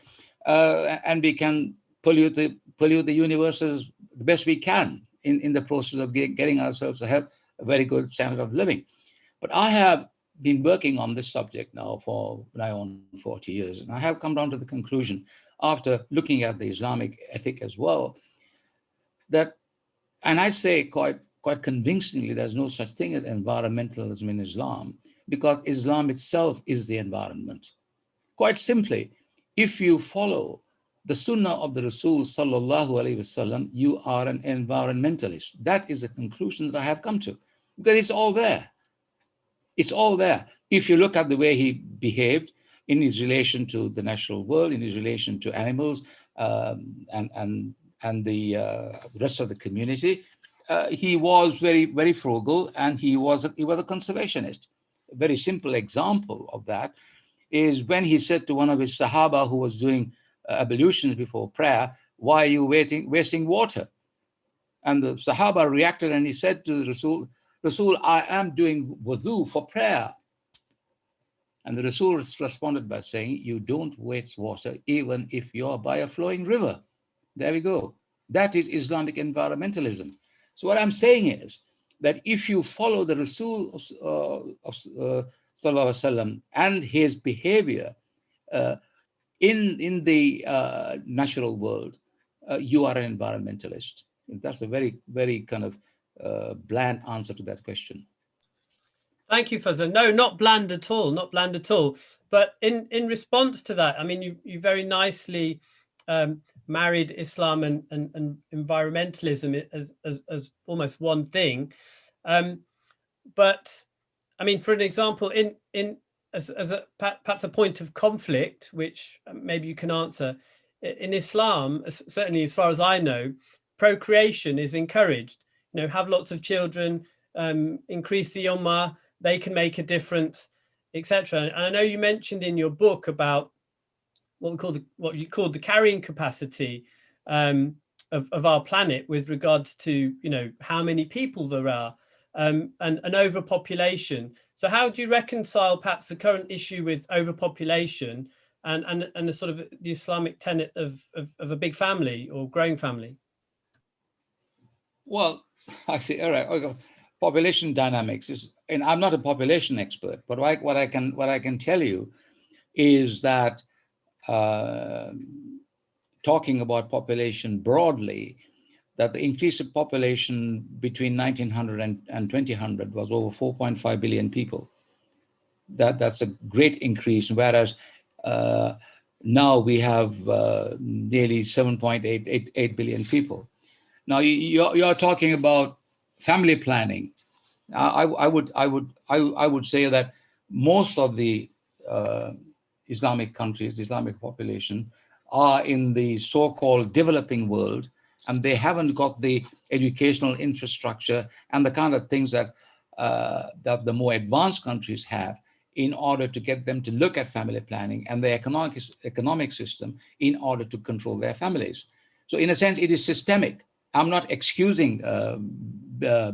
and we can pollute the universes the best we can in the process of getting ourselves a very good standard of living. But I have been working on this subject now for nigh on 40 years, and I have come down to the conclusion, after looking at the Islamic ethic as well, that, and I say quite convincingly, there's no such thing as environmentalism in Islam, because Islam itself is the environment. Quite simply, if you follow the Sunnah of the Rasul sallallahu alaihi wasallam, you are an environmentalist. That is the conclusion that I have come to, because it's all there. It's all there. If you look at the way he behaved in his relation to the natural world, in his relation to animals, and the rest of the community, he was very, very frugal, and he was a conservationist. A very simple example of that is when he said to one of his Sahaba who was doing ablutions before prayer, "Why are you wasting water?" And the Sahaba reacted, and he said to the Rasul, "I am doing wudu for prayer." And the Rasul responded by saying, "You don't waste water even if you're by a flowing river." There we go. That is Islamic environmentalism. So what I'm saying is that if you follow the Rasul of Sallallahu Alaihi Wasallam and his behavior in the natural world, you are an environmentalist. That's a very, very kind of bland answer to that question. Thank you, Fazl. No, not bland at all, not bland at all. But in response to that, I mean, you very nicely married Islam and environmentalism as almost one thing. But I mean, for an example, as perhaps a point of conflict, which maybe you can answer, in Islam, certainly as far as I know, procreation is encouraged. You know, have lots of children, increase the ummah, they can make a difference, etc. And I know you mentioned in your book about what you called the carrying capacity of our planet with regards to, you know, how many people there are, and an overpopulation. So how do you reconcile perhaps the current issue with overpopulation and the sort of the Islamic tenet of a big family or growing family? Well, I see. All right. Population dynamics is, and I'm not a population expert, but what I can tell you is that talking about population broadly, that the increase of population between 1900 and 2000 was over 4.5 billion people. That's a great increase, whereas now we have nearly 7.8 billion people. Now you're talking about family planning. I would say that most of the Islamic countries, Islamic population, are in the so-called developing world, and they haven't got the educational infrastructure and the kind of things that the more advanced countries have in order to get them to look at family planning and the economic system in order to control their families. So in a sense, it is systemic. I'm not excusing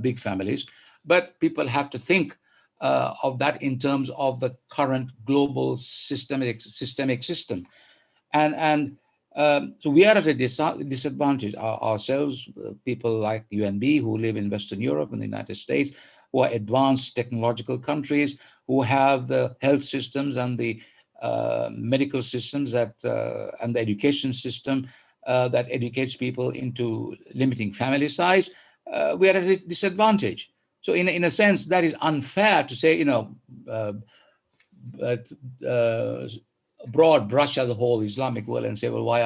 big families, but people have to think of that in terms of the current global systemic system. So we are at a disadvantage ourselves, people like UNB who live in Western Europe and the United States, who are advanced technological countries, who have the health systems and the medical systems that and the education system that educates people into limiting family size. We are at a disadvantage. So in a sense, that is unfair to say, broad brush at the whole Islamic world and say, well, why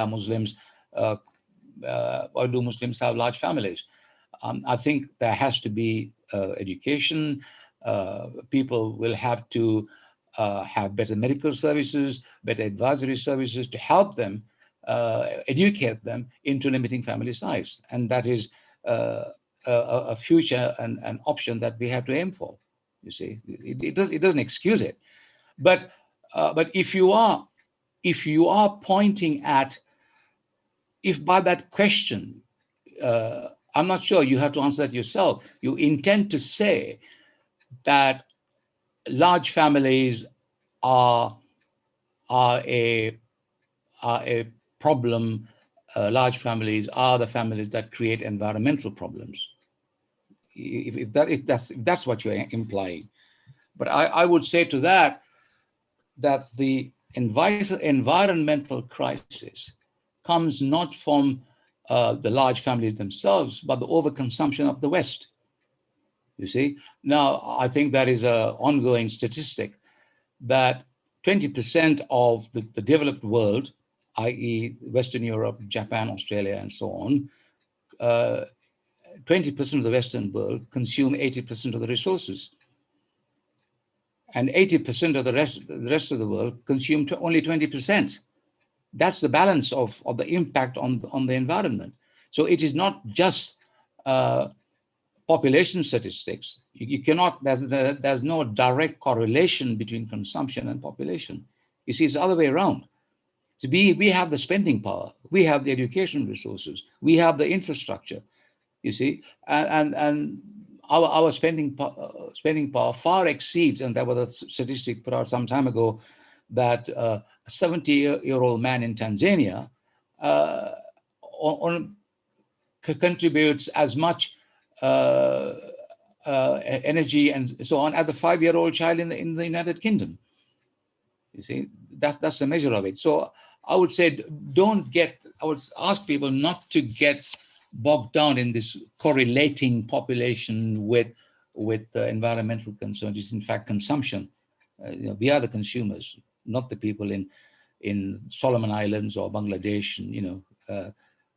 do Muslims have large families? I think there has to be education. People will have to have better medical services, better advisory services to help them, educate them into limiting family size. And that is a future and an option that we have to aim for. You see, it doesn't excuse it. But if you are pointing at, if by that question, I'm not sure, you have to answer that yourself, you intend to say that large families are a problem, large families are the families that create environmental problems. If that's what you're implying. But I would say to that the environmental crisis comes not from the large families themselves, but the overconsumption of the West. You see, now I think that is an ongoing statistic that 20% of the developed world, i.e. Western Europe, Japan, Australia, and so on, 20% of the Western world consume 80% of the resources. And 80% of the rest of the world consume only 20%. That's the balance of the impact on the environment. So it is not just population statistics. You cannot, there's no direct correlation between consumption and population. You see, it's the other way around. So we have the spending power, we have the education resources, we have the infrastructure, you see, and our spending power far exceeds, and there was a statistic put out some time ago that a 70-year-old man in Tanzania contributes as much energy and so on as the 5-year-old child in the United Kingdom. You see, that's the measure of it. So I would say I would ask people not to get bogged down in this correlating population with environmental concerns. It's in fact consumption. We are the consumers, not the people in Solomon Islands or Bangladesh,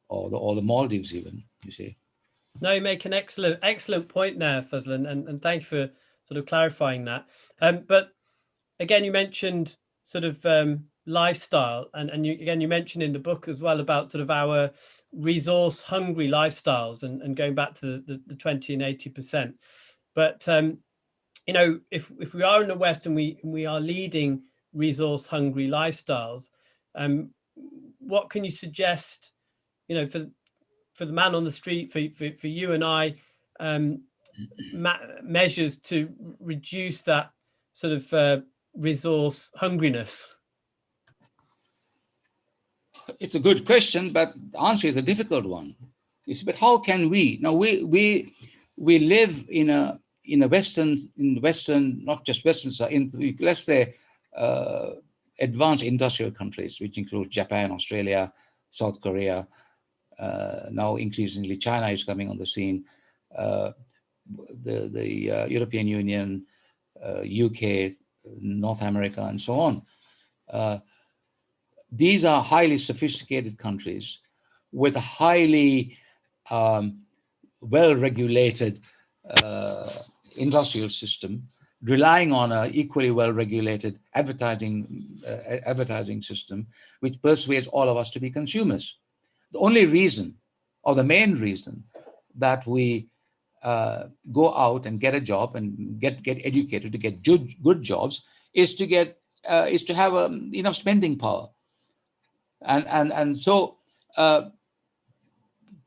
or the Maldives even, you see. No, you make an excellent point there, Fazlin, and thank you for sort of clarifying that. But again, you mentioned sort of lifestyle, and you mentioned in the book as well about sort of our resource hungry lifestyles and going back to the 20 and 80%. But if we are in the West and we are leading resource hungry lifestyles, what can you suggest, for the man on the street, for you and I, measures to reduce that sort of resource hungriness? It's a good question, but the answer is a difficult one. But how can we? Now we live in a Western, not just Western, let's say advanced industrial countries, which include Japan, Australia, South Korea. Now increasingly China is coming on the scene. The European Union, UK, North America, and so on. These are highly sophisticated countries with a highly well-regulated industrial system, relying on an equally well-regulated advertising system, which persuades all of us to be consumers. The only reason, or the main reason, that we go out and get a job and get educated to get good jobs is to have enough spending power. And so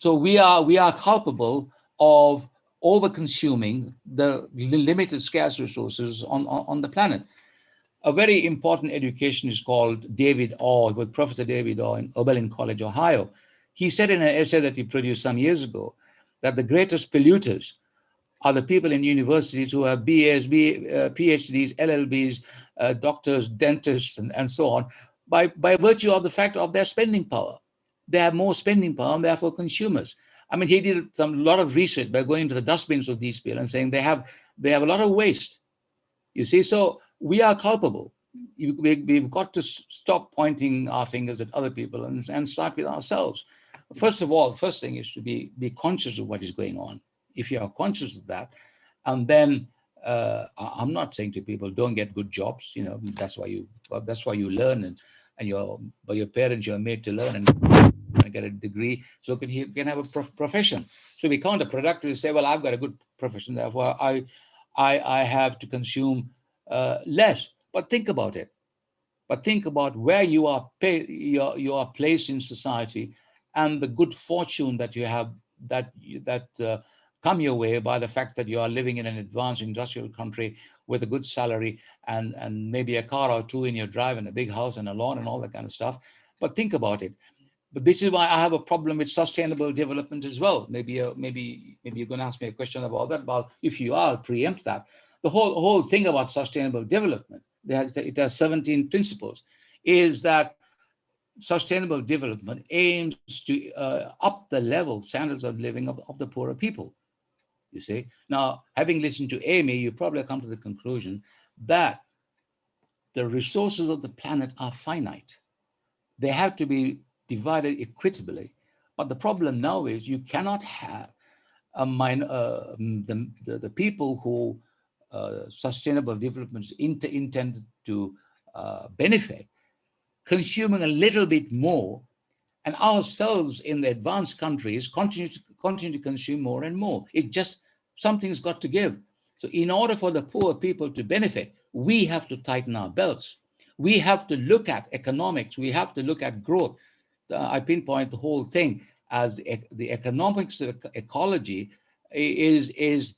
So we are culpable of over-consuming the limited scarce resources on the planet. A very important education is called David Orr, with Professor David Orr in Oberlin College, Ohio. He said in an essay that he produced some years ago that the greatest polluters are the people in universities who have BAs, PhDs, LLBs, doctors, dentists, and so on, by virtue of the fact of their spending power. They have more spending power and therefore consumers. I mean, he did a lot of research by going to the dustbins of these people and saying they have a lot of waste. You see, so we are culpable. We've got to stop pointing our fingers at other people and start with ourselves. First of all, first thing is to be conscious of what is going on. If you are conscious of that, and then I'm not saying to people don't get good jobs. You know, that's why you learn, and by your parents you're made to learn and get a degree so you can have a profession. So we counterproductive to say, well, I've got a good profession, therefore I have to consume less. But think about it. But think about where you are placed in society, and the good fortune that you have that come your way by the fact that you are living in an advanced industrial country with a good salary and maybe a car or two in your drive and a big house and a lawn and all that kind of stuff. But think about it. But this is why I have a problem with sustainable development as well. Maybe you're going to ask me a question about that. But if you are, I'll preempt that. The whole thing about sustainable development, it has 17 principles, is that sustainable development aims to up the level standards of living of the poorer people. You see, now having listened to Amy, you probably come to the conclusion that the resources of the planet are finite. They have to be divided equitably. But the problem now is you cannot have the people who sustainable development is intended to benefit, consuming a little bit more, and ourselves in the advanced countries continue to consume more and more. It just, something's got to give. So in order for the poor people to benefit, we have to tighten our belts. We have to look at economics. We have to look at growth. I pinpoint the whole thing as the economics of ecology is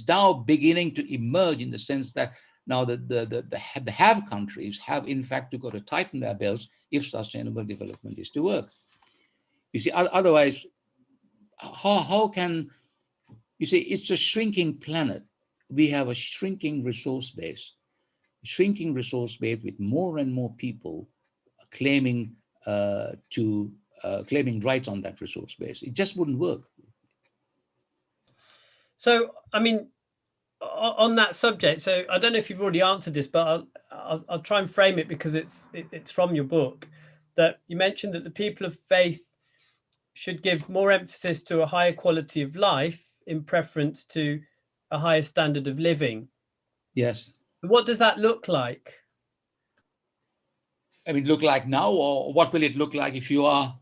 now beginning to emerge, in the sense that now the have countries have in fact to go to tighten their belts if sustainable development is to work. You see, otherwise, how can you see? It's a shrinking planet. We have a shrinking resource base with more and more people claiming claiming rights on that resource base. It just wouldn't work. So, I mean, on that subject, so I don't know if you've already answered this, but I'll try and frame it because it's from your book, that you mentioned that the people of faith should give more emphasis to a higher quality of life in preference to a higher standard of living. Yes. What does that look like? I mean, look like now, or what will it look like if you are,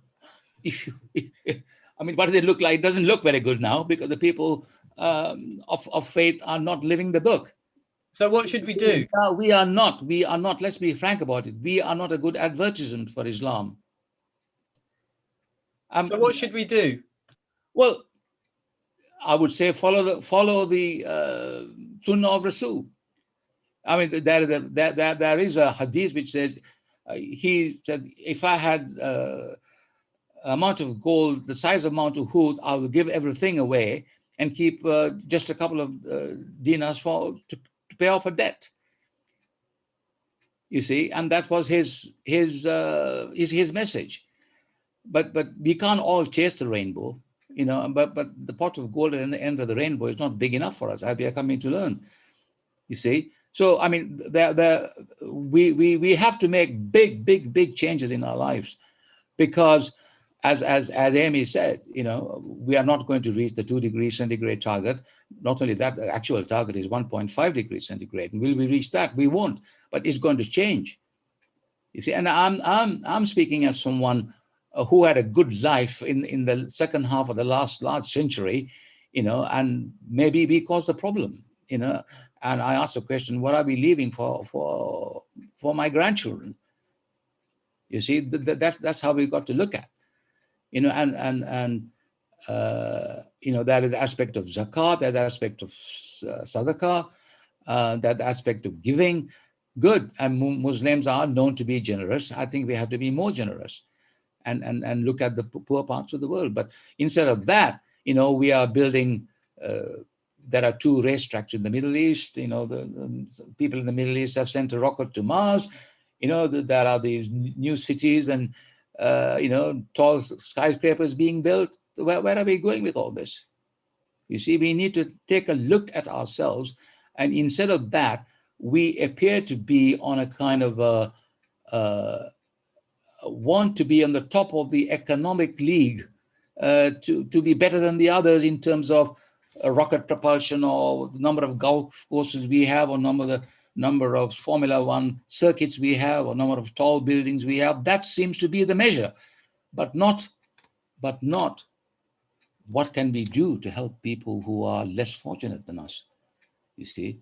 I mean, what does it look like? It doesn't look very good now because the people of faith are not living the book. So what should we do? We are not, let's be frank about it. We are not a good advertisement for Islam. So what should we do? Well, I would say follow the Sunnah of Rasul. I mean, there is a hadith which says, he said, if I had amount of gold the size of Mount Uhud, I will give everything away and keep just a couple of dinars to pay off a debt. You see, and that was his message. But we can't all chase the rainbow, you know. But the pot of gold at the end of the rainbow is not big enough for us. We are coming to learn. You see, so I mean, we have to make big changes in our lives, because as Amy said, you know, we are not going to reach the 2 degrees centigrade target. Not only that, the actual target is 1.5 degrees centigrade. And will we reach that? We won't. But it's going to change. You see, and I'm speaking as someone who had a good life in the second half of the last century, you know, and maybe we caused the problem, you know. And I asked the question, what are we leaving for my grandchildren? You see, that's how we got to look at. you know, and that is the aspect of zakat, that aspect of sadaqah, that aspect of giving. Good, and Muslims are known to be generous. I think we have to be more generous, and look at the poor parts of the world. But instead of that, we are building. There are 2 racetracks in the Middle East. The people in the Middle East have sent a rocket to Mars. There are these new cities and tall skyscrapers being built. Where are we going with all this? You see, we need to take a look at ourselves, and instead of that, we appear to be on a kind of want to be on the top of the economic league, to be better than the others in terms of rocket propulsion, or the number of golf courses we have, or number of Formula One circuits we have, or number of tall buildings we have. That seems to be the measure, but not what can we do to help people who are less fortunate than us, you see.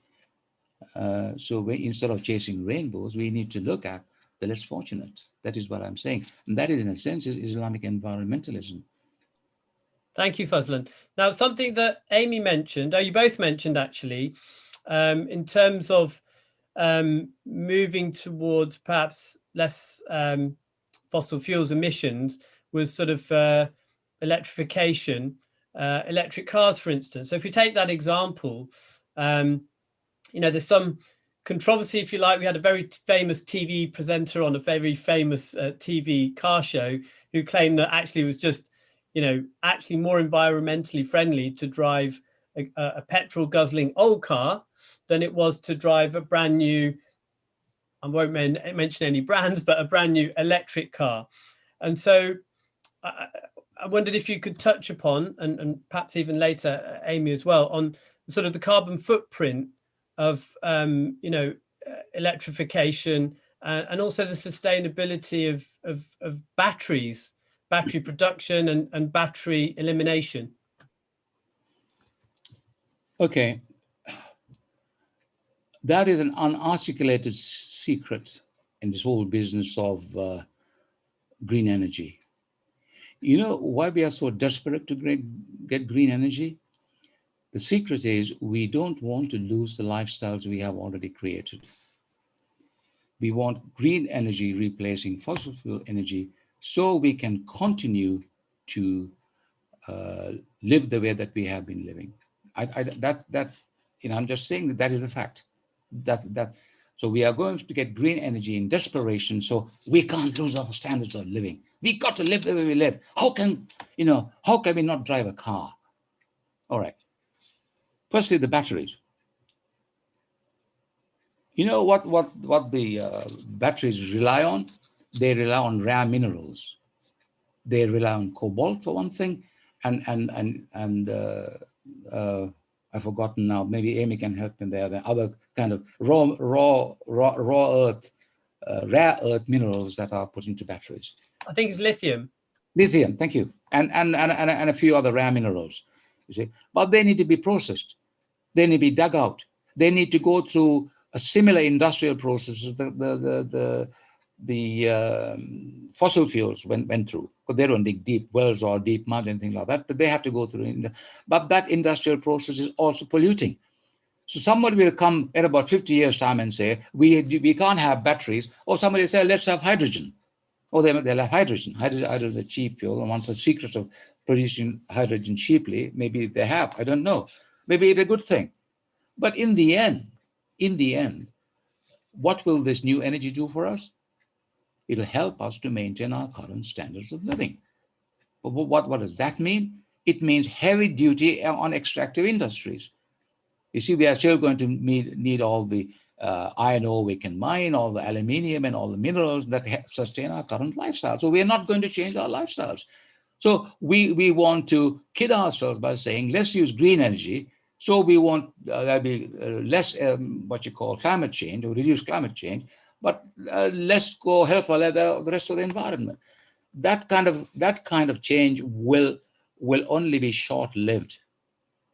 So instead of chasing rainbows, we need to look at the less fortunate. That is what I'm saying. And that is, in a sense, is Islamic environmentalism. Thank you, Fazlan. Now, something that Amy mentioned, you both mentioned actually, in terms of moving towards perhaps less fossil fuels emissions, was sort of electrification, electric cars, for instance. So if you take that example, there's some controversy, if you like. We had a very famous TV presenter on a very famous TV car show who claimed that actually it was just, actually more environmentally friendly to drive a petrol guzzling old car than it was to drive a brand new, I won't mention any brands, but a brand new electric car. And so I wondered if you could touch upon, and perhaps even later, Amy as well, on sort of the carbon footprint of, electrification, and also the sustainability of batteries, battery production and battery elimination. Okay. That is an unarticulated secret in this whole business of green energy. You know why we are so desperate to get green energy? The secret is we don't want to lose the lifestyles we have already created. We want green energy replacing fossil fuel energy so we can continue to live the way that we have been living. I'm just saying that is a fact. So we are going to get green energy in desperation, so we can't lose our standards of living. We got to live the way we live. How can we not drive a car? All right. Firstly, the batteries. You know what the batteries rely on? They rely on rare minerals. They rely on cobalt for one thing, and I've forgotten now. Maybe Amy can help me there. The other kind of raw earth, rare earth minerals that are put into batteries. I think it's lithium. Lithium, thank you, and a few other rare minerals. You see, but they need to be processed. They need to be dug out. They need to go through a similar industrial processes the fossil fuels went through, because they don't dig deep wells or deep mud, anything like that, but they have to go through. But that industrial process is also polluting. So somebody will come in about 50 years' time and say, we can't have batteries, or somebody will say, let's have hydrogen. Or they'll have hydrogen. Hydrogen is a cheap fuel, and once the secret of producing hydrogen cheaply, maybe they have, I don't know. Maybe it's a good thing. But in the end, what will this new energy do for us? It'll help us to maintain our current standards of living. But what does that mean? It means heavy duty on extractive industries. You see, we are still going to need all the iron ore we can mine, all the aluminium and all the minerals that sustain our current lifestyle. So we are not going to change our lifestyles. So we want to kid ourselves by saying, let's use green energy. So we want there'll be less what you call climate change, or reduce climate change, but let's go help the rest of the environment. That kind of change will only be short-lived.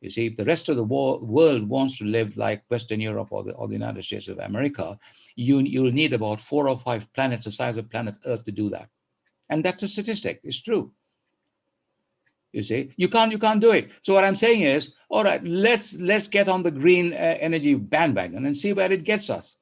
You see, if the rest of the world wants to live like Western Europe or the United States of America, you'll need about 4 or 5 planets the size of planet Earth to do that. And that's a statistic. It's true. You see, you can't do it. So what I'm saying is, all right, let's get on the green energy bandwagon and see where it gets us.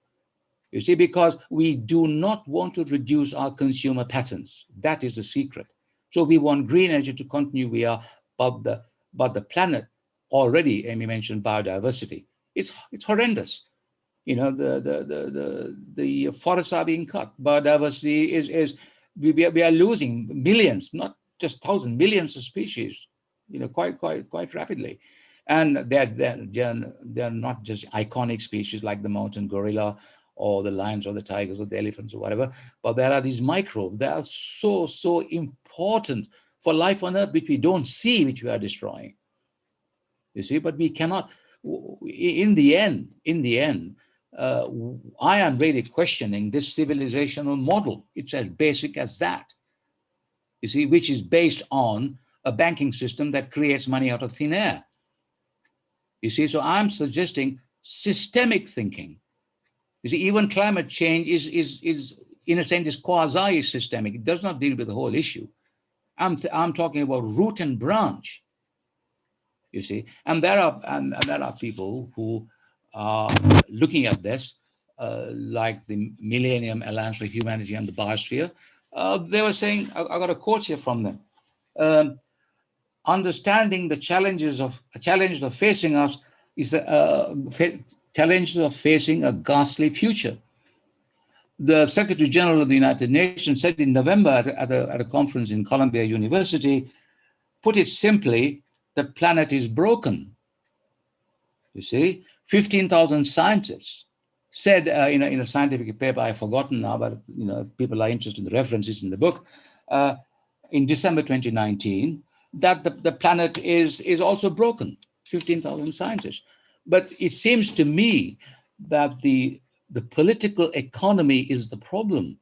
You see, because we do not want to reduce our consumer patterns. That is the secret. So we want green energy to continue. We are, but the planet already. Amy mentioned biodiversity. It's horrendous. You know, the forests are being cut. Biodiversity is we are losing millions, not just thousands, millions of species. You know, quite rapidly, and they're not just iconic species like the mountain gorilla or the lions or the tigers or the elephants or whatever, but there are these microbes. They are so important for life on Earth, which we don't see, which we are destroying. You see, but we cannot. In the end, I am really questioning this civilizational model. It's as basic as that. You see, which is based on a banking system that creates money out of thin air. You see, so I'm suggesting systemic thinking. You see, even climate change is in a sense is quasi-systemic. It does not deal with the whole issue. I'm talking about root and branch. You see, and there are people who are looking at this, like the Millennium Alliance for Humanity and the Biosphere. They were saying, I got a quote here from them. Understanding the challenges of facing us is challenges of facing a ghastly future. The Secretary General of the United Nations said in November at a conference in Columbia University, put it simply, the planet is broken. You see, 15,000 scientists said in a scientific paper, I've forgotten now, but you know, people are interested in the references in the book, in December 2019, that the planet is also broken, 15,000 scientists. But it seems to me that the political economy is the problem,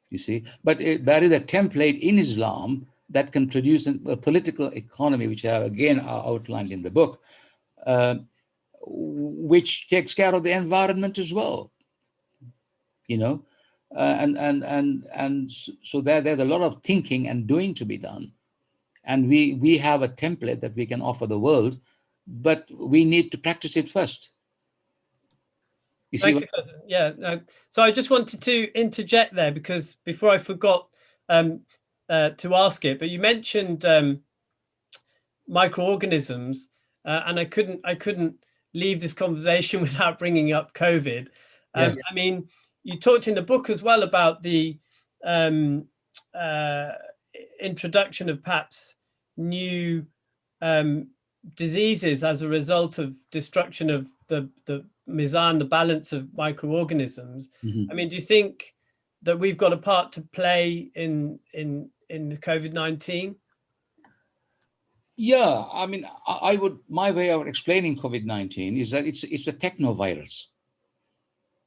you see. But there is a template in Islam that can produce a political economy, which again are outlined in the book, which takes care of the environment as well, you know. And so there's a lot of thinking and doing to be done. And we have a template that we can offer the world, but we need to practice it first. You see? Thank you. Yeah. So I just wanted to interject there because before I forgot to ask it, but you mentioned microorganisms, and I couldn't leave this conversation without bringing up COVID. Yes. I mean, you talked in the book as well about the introduction of perhaps new diseases as a result of destruction of the mizan, the balance of microorganisms. Mm-hmm. I mean, do you think that we've got a part to play in the COVID-19? Yeah, I mean, I would, my way of explaining COVID-19 is that it's a technovirus.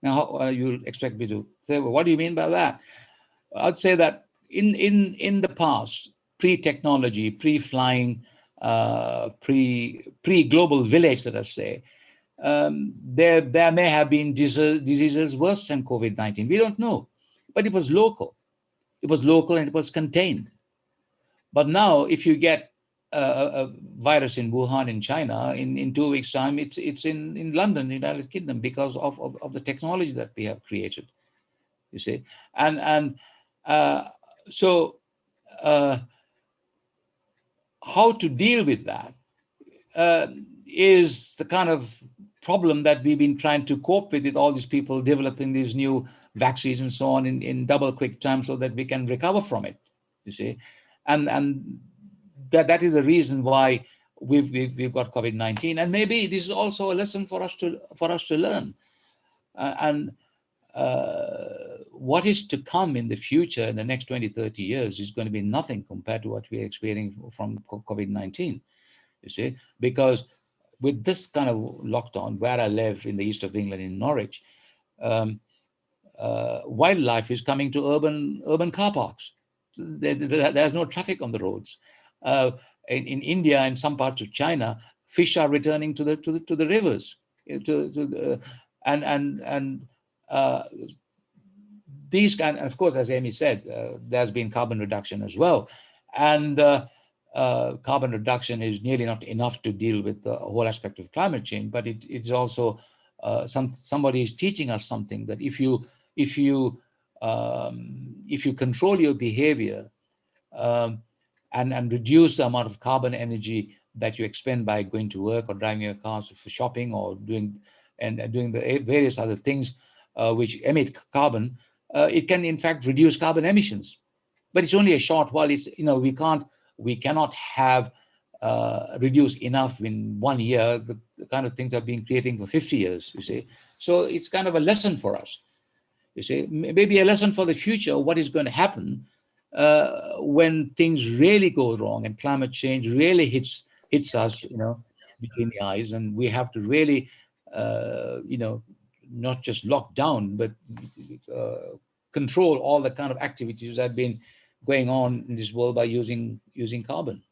Now, how you expect me to say, well, what do you mean by that? I'd say that in the past, pre-technology, pre-flying, pre-global village, let us say, there may have been diseases worse than COVID-19. We don't know, but it was local. It was local and it was contained. But now, if you get a virus in Wuhan in China, in 2 weeks' time, it's in London, the United Kingdom, because of the technology that we have created. You see, so how to deal with that is the kind of problem that we've been trying to cope with all these people developing these new vaccines and so on in double quick time so that we can recover from it, you see. And that is the reason why we've got COVID-19. And maybe this is also a lesson for us to learn. What is to come in the future in the next 20, 30 years is going to be nothing compared to what we're experiencing from COVID-19, you see, because with this kind of lockdown, where I live in the east of England in Norwich, wildlife is coming to urban car parks. There's no traffic on the roads. In India and some parts of China, fish are returning to the rivers. These kind, and of course, as Amy said, there's been carbon reduction as well, and carbon reduction is nearly not enough to deal with the whole aspect of climate change, but it's also somebody is teaching us something, that if you control your behavior and reduce the amount of carbon energy that you expend by going to work or driving your cars for shopping or doing the various other things which emit carbon, it can in fact reduce carbon emissions. But it's only a short while. It's, we cannot have reduced enough in 1 year, the kind of things that are being creating for 50 years, you see. So it's kind of a lesson for us, you see, maybe a lesson for the future, what is going to happen when things really go wrong and climate change really hits us, between the eyes, and we have to really, not just lock down, but control all the kind of activities that have been going on in this world by using carbon.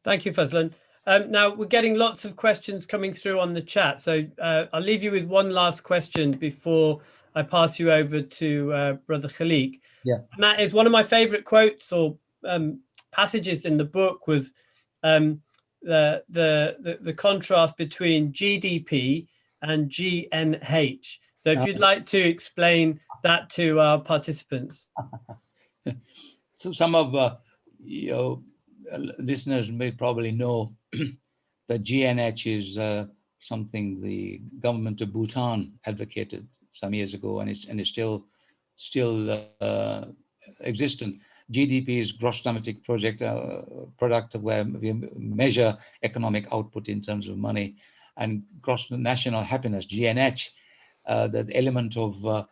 Thank you, Fazlan. Now we're getting lots of questions coming through on the chat, so I'll leave you with one last question before I pass you over to Brother Khalik. Yeah, and that is one of my favorite quotes or passages in the book was the contrast between GDP and GNH. So if you'd like to explain that to our participants. So some of listeners may probably know that GNH is something the government of Bhutan advocated some years ago, and it's still existent. GDP is gross domestic product, where we measure economic output in terms of money, and gross national happiness, GNH. There's element of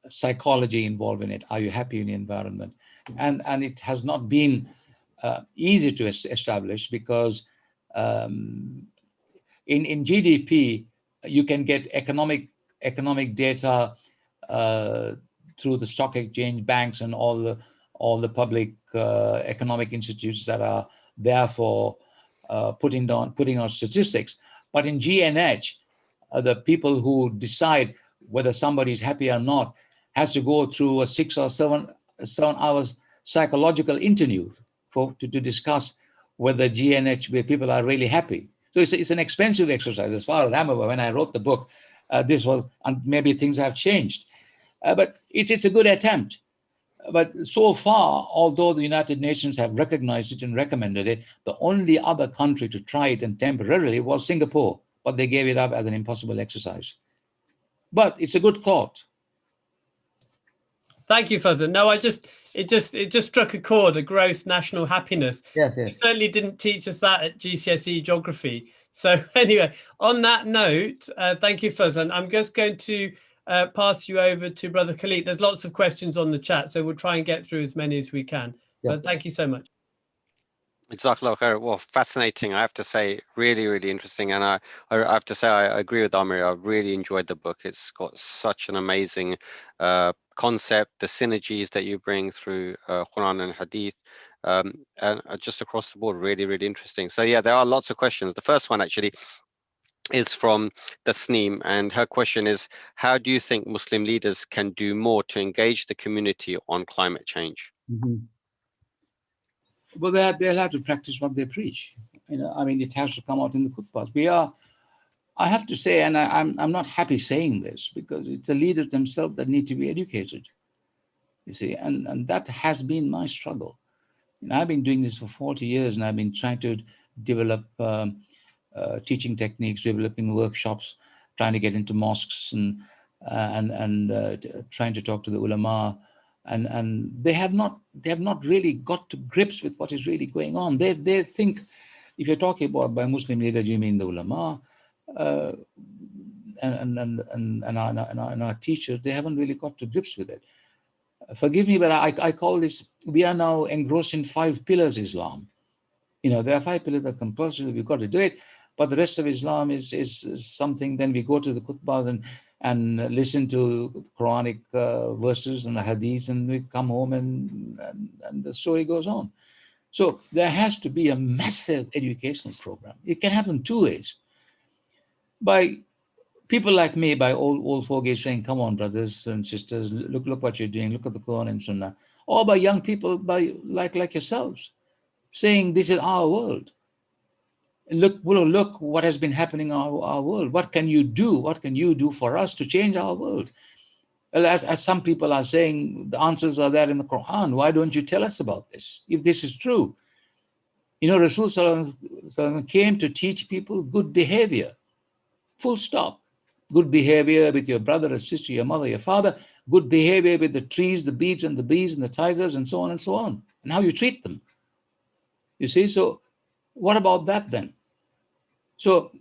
psychology involved in it. Are you happy in the environment? And it has not been easy to establish, because in GDP you can get economic data through the stock exchange, banks, and all the public economic institutes that are there for putting on statistics. But in GNH, the people who decide whether somebody is happy or not has to go through a 6 or 7 hours psychological interview to discuss whether GNH, where people are really happy. So it's an expensive exercise. As far as I remember, when I wrote the book, this was, and maybe things have changed, but it's a good attempt. But so far, although the United Nations have recognized it and recommended it, the only other country to try it and temporarily was Singapore, but they gave it up as an impossible exercise. But it's a good thought. Thank you, Fazlan. No, it just struck a chord, a gross national happiness. Yes. You certainly didn't teach us that at GCSE geography. So anyway, on that note, thank you, Fazlan. I'm just going to pass you over to Brother Khalid. There's lots of questions on the chat, so we'll try and get through as many as we can. Yeah. But thank you so much. Jazakallah khair. Well, fascinating. I have to say, really, really interesting. And I have to say, I agree with Amir. I really enjoyed the book. It's got such an amazing concept, the synergies that you bring through Quran and Hadith, and just across the board, really, really interesting. So yeah, there are lots of questions. The first one actually is from Tasneem, and her question is, how do you think Muslim leaders can do more to engage the community on climate change? Mm-hmm. Well, they'll have to practice what they preach. It has to come out in the khutbahs. I have to say, and I'm not happy saying this, because it's the leaders themselves that need to be educated, you see, and that has been my struggle. I've been doing this for 40 years, and I've been trying to develop teaching techniques, developing workshops, trying to get into mosques and trying to talk to the ulama. And they have not really got to grips with what is really going on. They think, if you're talking about by Muslim leaders, you mean the ulama and our teachers. They haven't really got to grips with it. Forgive me, but I call this, we are now engrossed in 5 pillars Islam. There are 5 pillars that are compulsory, we've got to do it, but the rest of Islam is something. Then we go to the khutbahs and listen to Quranic verses and the hadiths, and we come home and the story goes on. So there has to be a massive educational program. It can happen 2 ways. By people like me, by old folk saying, come on, brothers and sisters, look what you're doing, look at the Quran and Sunnah. Or by young people, by like yourselves, saying this is our world. Look, well, look what has been happening in our world. What can you do? What can you do for us to change our world? Well, as some people are saying, the answers are there in the Quran. Why don't you tell us about this? If this is true, you know, Rasul Sallallahu Alaihi Wasallam came to teach people good behavior. Full stop. Good behavior with your brother or sister, your mother, your father. Good behavior with the trees, the bees, and the bees, and the tigers, and so on and so on. And how you treat them. You see, so what about that then? So,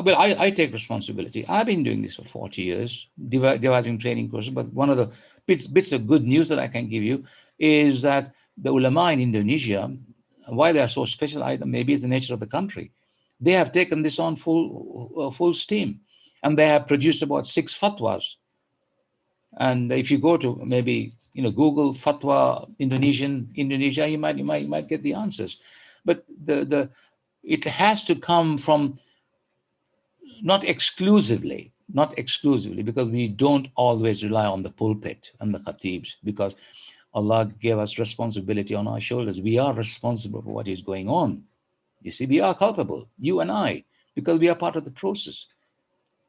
well, I take responsibility. I've been doing this for 40 years, devising training courses. But one of the bits of good news that I can give you is that the ulama in Indonesia, why they are so special, maybe it's the nature of the country. They have taken this on full steam, and they have produced about 6 fatwas. And if you go to maybe Google fatwa Indonesia, you might get the answers. But it has to come from not exclusively, because we don't always rely on the pulpit and the khatibs, because Allah gave us responsibility on our shoulders. We are responsible for what is going on. You see, we are culpable, you and I, because we are part of the process.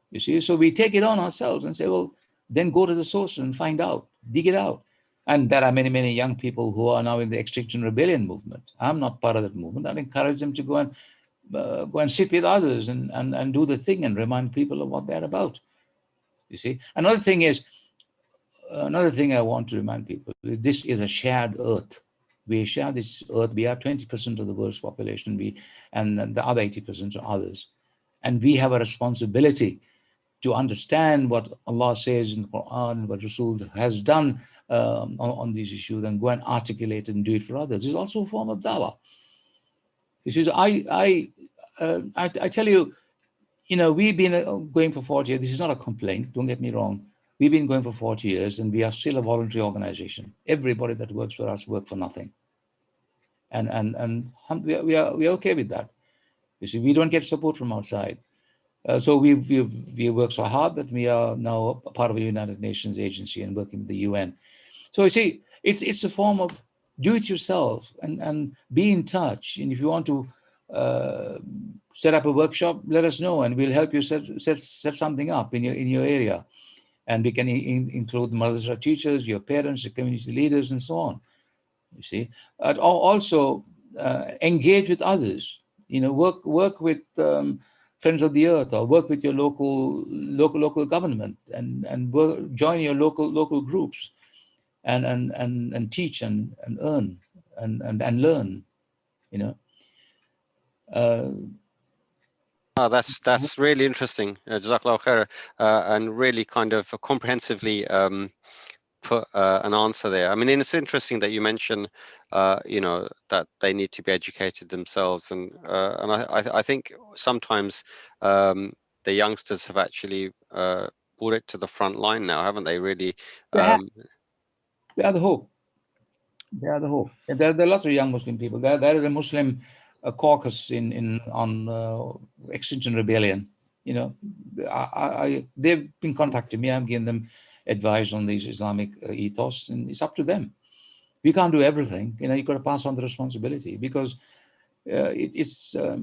You see, so we take it on ourselves and say, well, then go to the source and find out, dig it out. And there are many, many young people who are now in the Extinction Rebellion movement. I'm not part of that movement. I'd encourage them to go and sit with others and do the thing and remind people of what they're about. You see, another thing I want to remind people, this is a shared earth. We share this earth. We are 20% of the world's population, and the other 80% are others. And we have a responsibility to understand what Allah says in the Quran, what Rasul has done on these issues, and go and articulate it and do it for others. It's also a form of dawah. You see, I tell you, we've been going for 40 years. This is not a complaint, don't get me wrong. We've been going for 40 years, and we are still a voluntary organization. Everybody that works for us works for nothing. And we are okay with that. You see, we don't get support from outside. So we worked so hard that we are now a part of a United Nations agency and working with the UN. So you see, it's a form of do it yourself and be in touch. And if you want to set up a workshop, let us know, and we'll help you set something up in your area. And we can include madrasa teachers, your parents, your community leaders, and so on. You see, also engage with others. Work with Friends of the Earth, or work with your local government, and join your local groups, and teach and earn and learn. That's really interesting, Jazakallah khair, and really kind of comprehensively put an answer there. I mean, and it's interesting that you mention, that they need to be educated themselves, and I think sometimes the youngsters have actually brought it to the front line now, haven't they? Really, they are the hope. They are the hope. There are lots of young Muslim people. There is a Muslim caucus on Extinction Rebellion. They've been contacting me. I'm giving them advice on these Islamic ethos, and it's up to them. We can't do everything. You've got to pass on the responsibility, because it's the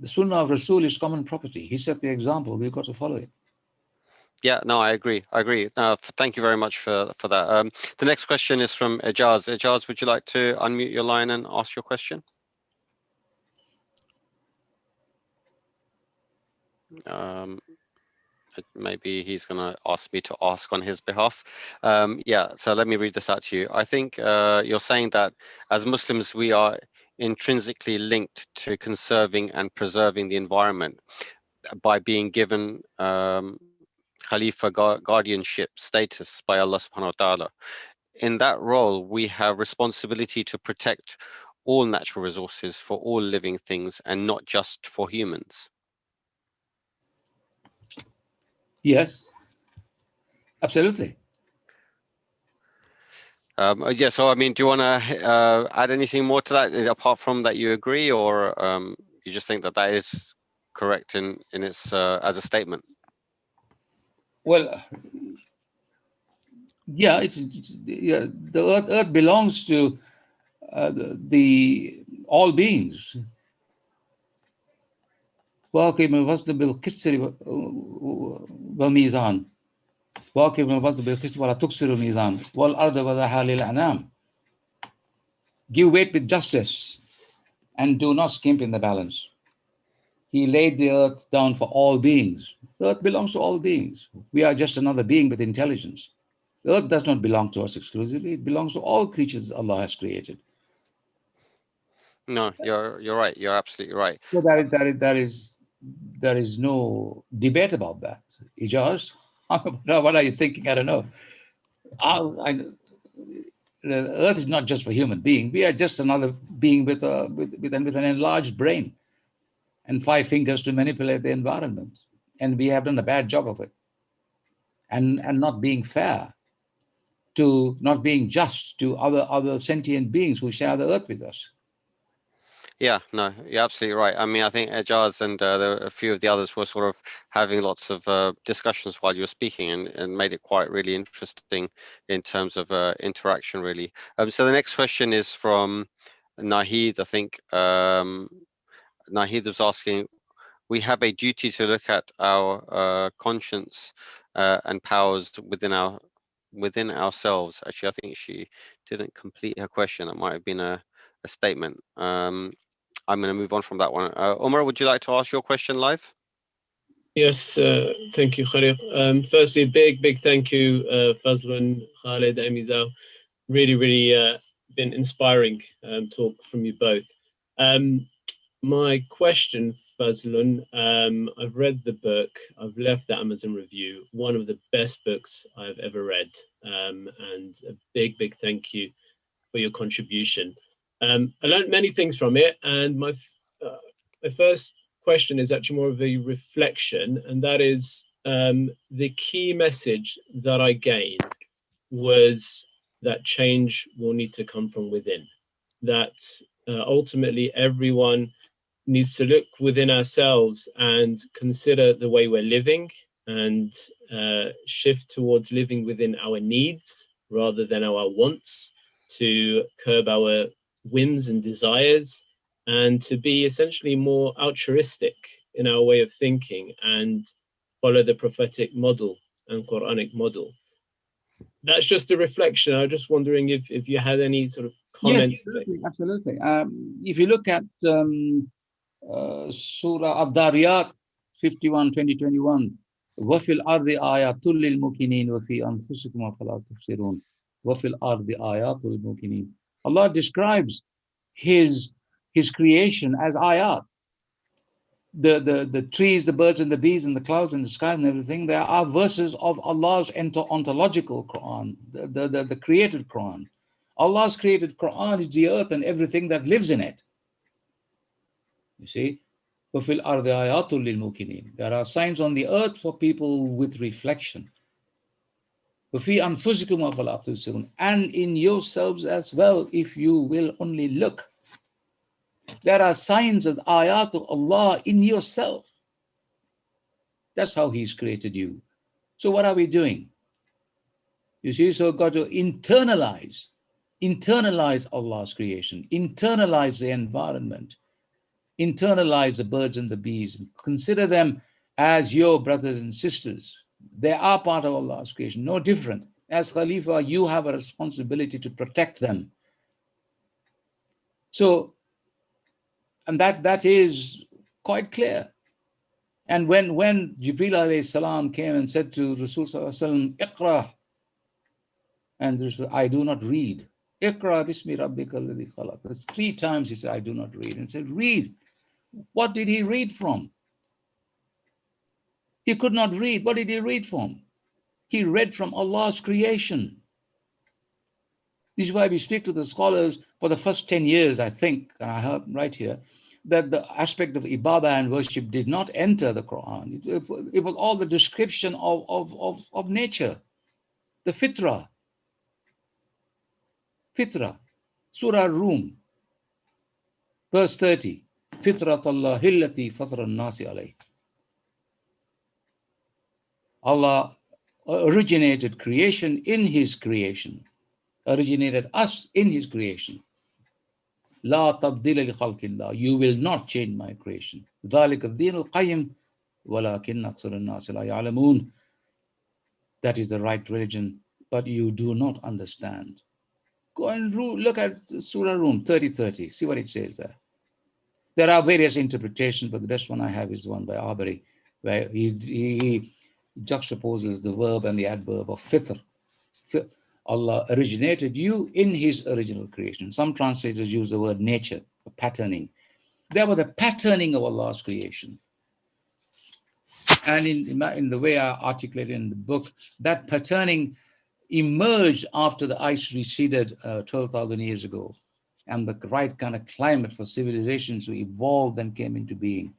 Sunnah of Rasul is common property. He set the example. We've got to follow it. Yeah, no, I agree. Thank you very much for that. The next question is from Ejaz. Ejaz, would you like to unmute your line and ask your question? Maybe he's going to ask me to ask on his behalf. Yeah, so let me read this out to you. I think you're saying that as Muslims, we are intrinsically linked to conserving and preserving the environment by being given Khalifa guardianship status by Allah subhanahu wa ta'ala. In that role, we have responsibility to protect all natural resources for all living things, and not just for humans. Yes, absolutely. Yeah, so I mean, do you want to add anything more to that, apart from that you agree, or you just think that is correct in its as a statement? Well, yeah, the earth belongs to all beings. واقم الوزن بالقسط والميزان واقم الوزن بالقسط ولا تكسر الميزان والأرض وضعها للأنام. Give weight with justice and do not skimp in the balance. He laid the earth down for all beings. The earth belongs to all beings. We are just another being with intelligence. The earth does not belong to us exclusively. It belongs to all creatures Allah has created. No, you're right. You're absolutely right. So there is no debate about that. Ijaz, what are you thinking? I don't know. The earth is not just for human beings. We are just another being with an enlarged brain and 5 fingers to manipulate the environment. And we have done a bad job of it. And not being fair, to not being just to other sentient beings who share the earth with us. Yeah, no, you're absolutely right. I mean, I think Ejaz and a few of the others were sort of having lots of discussions while you were speaking, and made it quite really interesting in terms of interaction, really. So the next question is from Nahid, I think. Nahid was asking, we have a duty to look at our conscience and powers within ourselves. Actually, I think she didn't complete her question. That might have been a statement. I'm going to move on from that one. Omar, would you like to ask your question live? Yes, thank you, Khalid. Firstly, big thank you, Fazlun, Khalid, Amizal. Really been inspiring talk from you both. My question, Fazlun, I've read the book, I've left the Amazon review, one of the best books I've ever read, and a big thank you for your contribution. I learned many things from it, and my first question is actually more of a reflection, and that is the key message that I gained was that change will need to come from within, that ultimately everyone needs to look within ourselves and consider the way we're living and shift towards living within our needs rather than our wants, to curb our whims and desires, and to be essentially more altruistic in our way of thinking and follow the prophetic model and Quranic model. That's just a reflection. I was just wondering if you had any sort of comments. Yes, absolutely. If you look at Surah Ad-Dariyat 51, 2021, وَفِي الْأَرْضِ آيَاتٌ لِلْمُوقِنِينَ وَفِي أَنفُسِكُمْ أَفَلَا تُبْصِرُونَ وَفِي الْأَرْضِ آيَاتٌ لِلْمُوقِنِينَ. Allah describes his creation as ayat. The trees, the birds and the bees and the clouds and the sky and everything, there are verses of Allah's ontological Quran, the created Quran. Allah's created Quran is the earth and everything that lives in it. You see, وَفِي الْأَرْضِ آيَاتٌ لِلْمُوقِنِينَ. There are signs on the earth for people with reflection. وَفِي أَنفُسِكُمْ أَفَلَا تُبْصِرُونَ. And in yourselves as well, if you will only look. There are signs of ayat of Allah in yourself. That's how He's created you. So what are we doing? You see, so got to internalize Allah's creation, internalize the environment, internalize the birds and the bees, and consider them as your brothers and sisters. They are part of Allah's creation, no different. As Khalifa, you have a responsibility to protect them. So, and that is quite clear. And when Jibreel alayhi salam came and said to Rasul sallallahu alayhi wa sallam, Iqra, and Rasul, I do not read. Iqra bismi rabbika alladhi khalaq. 3 times he said, I do not read. And said, read. What did he read from? He could not read. What did he read from? He read from Allah's creation. This is why we speak to the scholars for the first 10 years, I think, and I heard right here, that the aspect of ibadah and worship did not enter the Quran. It was all the description of nature, the fitrah. Fitrah. Surah Rum, verse 30. Fitrat Allah hillati fatra nasi alayh. Allah originated creation in His creation, originated us in His creation. لا تبديل لخلق الله. You will not change my creation. ذلك الدين القيم ولكن أكثر الناس لا يعلمون. That is the right religion, but you do not understand. Go and look at Surah Rum 30:30. See what it says there. There are various interpretations, but the best one I have is the one by Arbery, where he juxtaposes the verb and the adverb of fitr. Allah originated you in his original creation. Some translators use the word nature, patterning. There was a patterning of Allah's creation. And in the way I articulated in the book, that patterning emerged after the ice receded 12,000 years ago, and the right kind of climate for civilizations to evolve and came into being.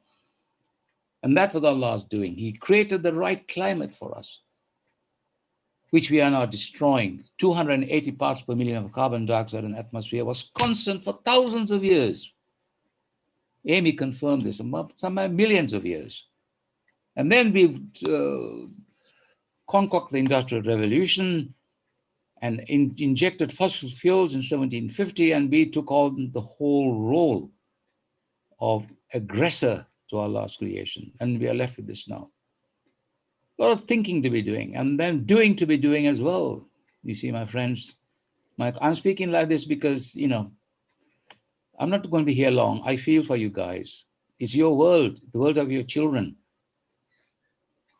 And that was Allah's doing. He created the right climate for us, which we are now destroying. 280 parts per million of carbon dioxide in the atmosphere was constant for thousands of years. Amy confirmed this, some millions of years. And then we concocted the Industrial Revolution and injected fossil fuels in 1750, and we took on the whole role of aggressor to Allah's creation. And we are left with this now. A lot of thinking to be doing, and then doing to be doing as well. You see, my friends, I'm speaking like this because, you know, I'm not going to be here long. I feel for you guys. It's your world, the world of your children.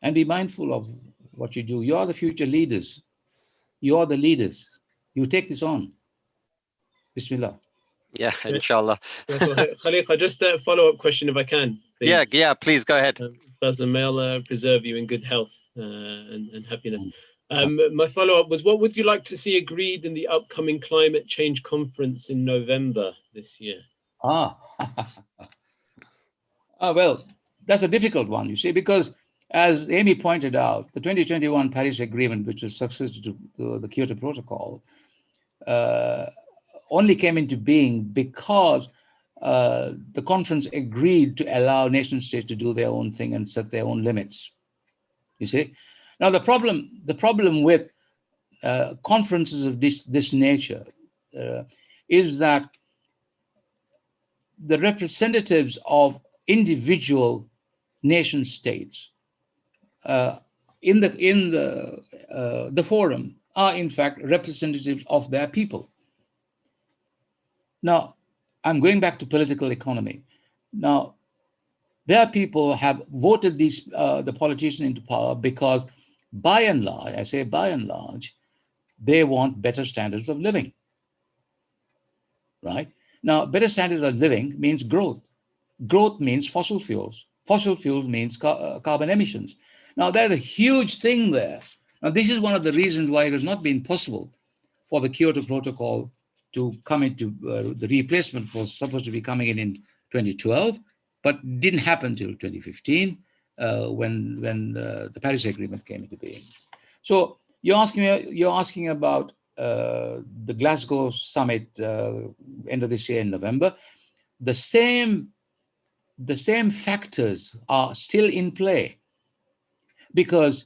And be mindful of what you do. You are the future leaders. You are the leaders. You take this on. Bismillah. Yeah, inshallah. Khaliqa, just a follow-up question if I can, please. Yeah, please go ahead. Fazlan, may Allah preserve you in good health and happiness. My follow-up was, what would you like to see agreed in the upcoming climate change conference in November this year? Well, that's a difficult one, you see, because as Amy pointed out, the 2021 Paris Agreement, which was successor to the Kyoto Protocol, only came into being because the conference agreed to allow nation states to do their own thing and set their own limits. You see, now the problem with conferences of this nature is that the representatives of individual nation states in the forum are in fact representatives of their people. Now, I'm going back to political economy. Now, their people have voted the politicians into power because, by and large, I say by and large, they want better standards of living, right? Now, better standards of living means growth. Growth means fossil fuels. Fossil fuels means carbon emissions. Now, there's a huge thing there. Now, this is one of the reasons why it has not been possible for the Kyoto Protocol to come into the replacement was supposed to be coming in 2012, but didn't happen till 2015 when the Paris Agreement came into being. So you're asking about the Glasgow summit end of this year in November. The same factors are still in play, because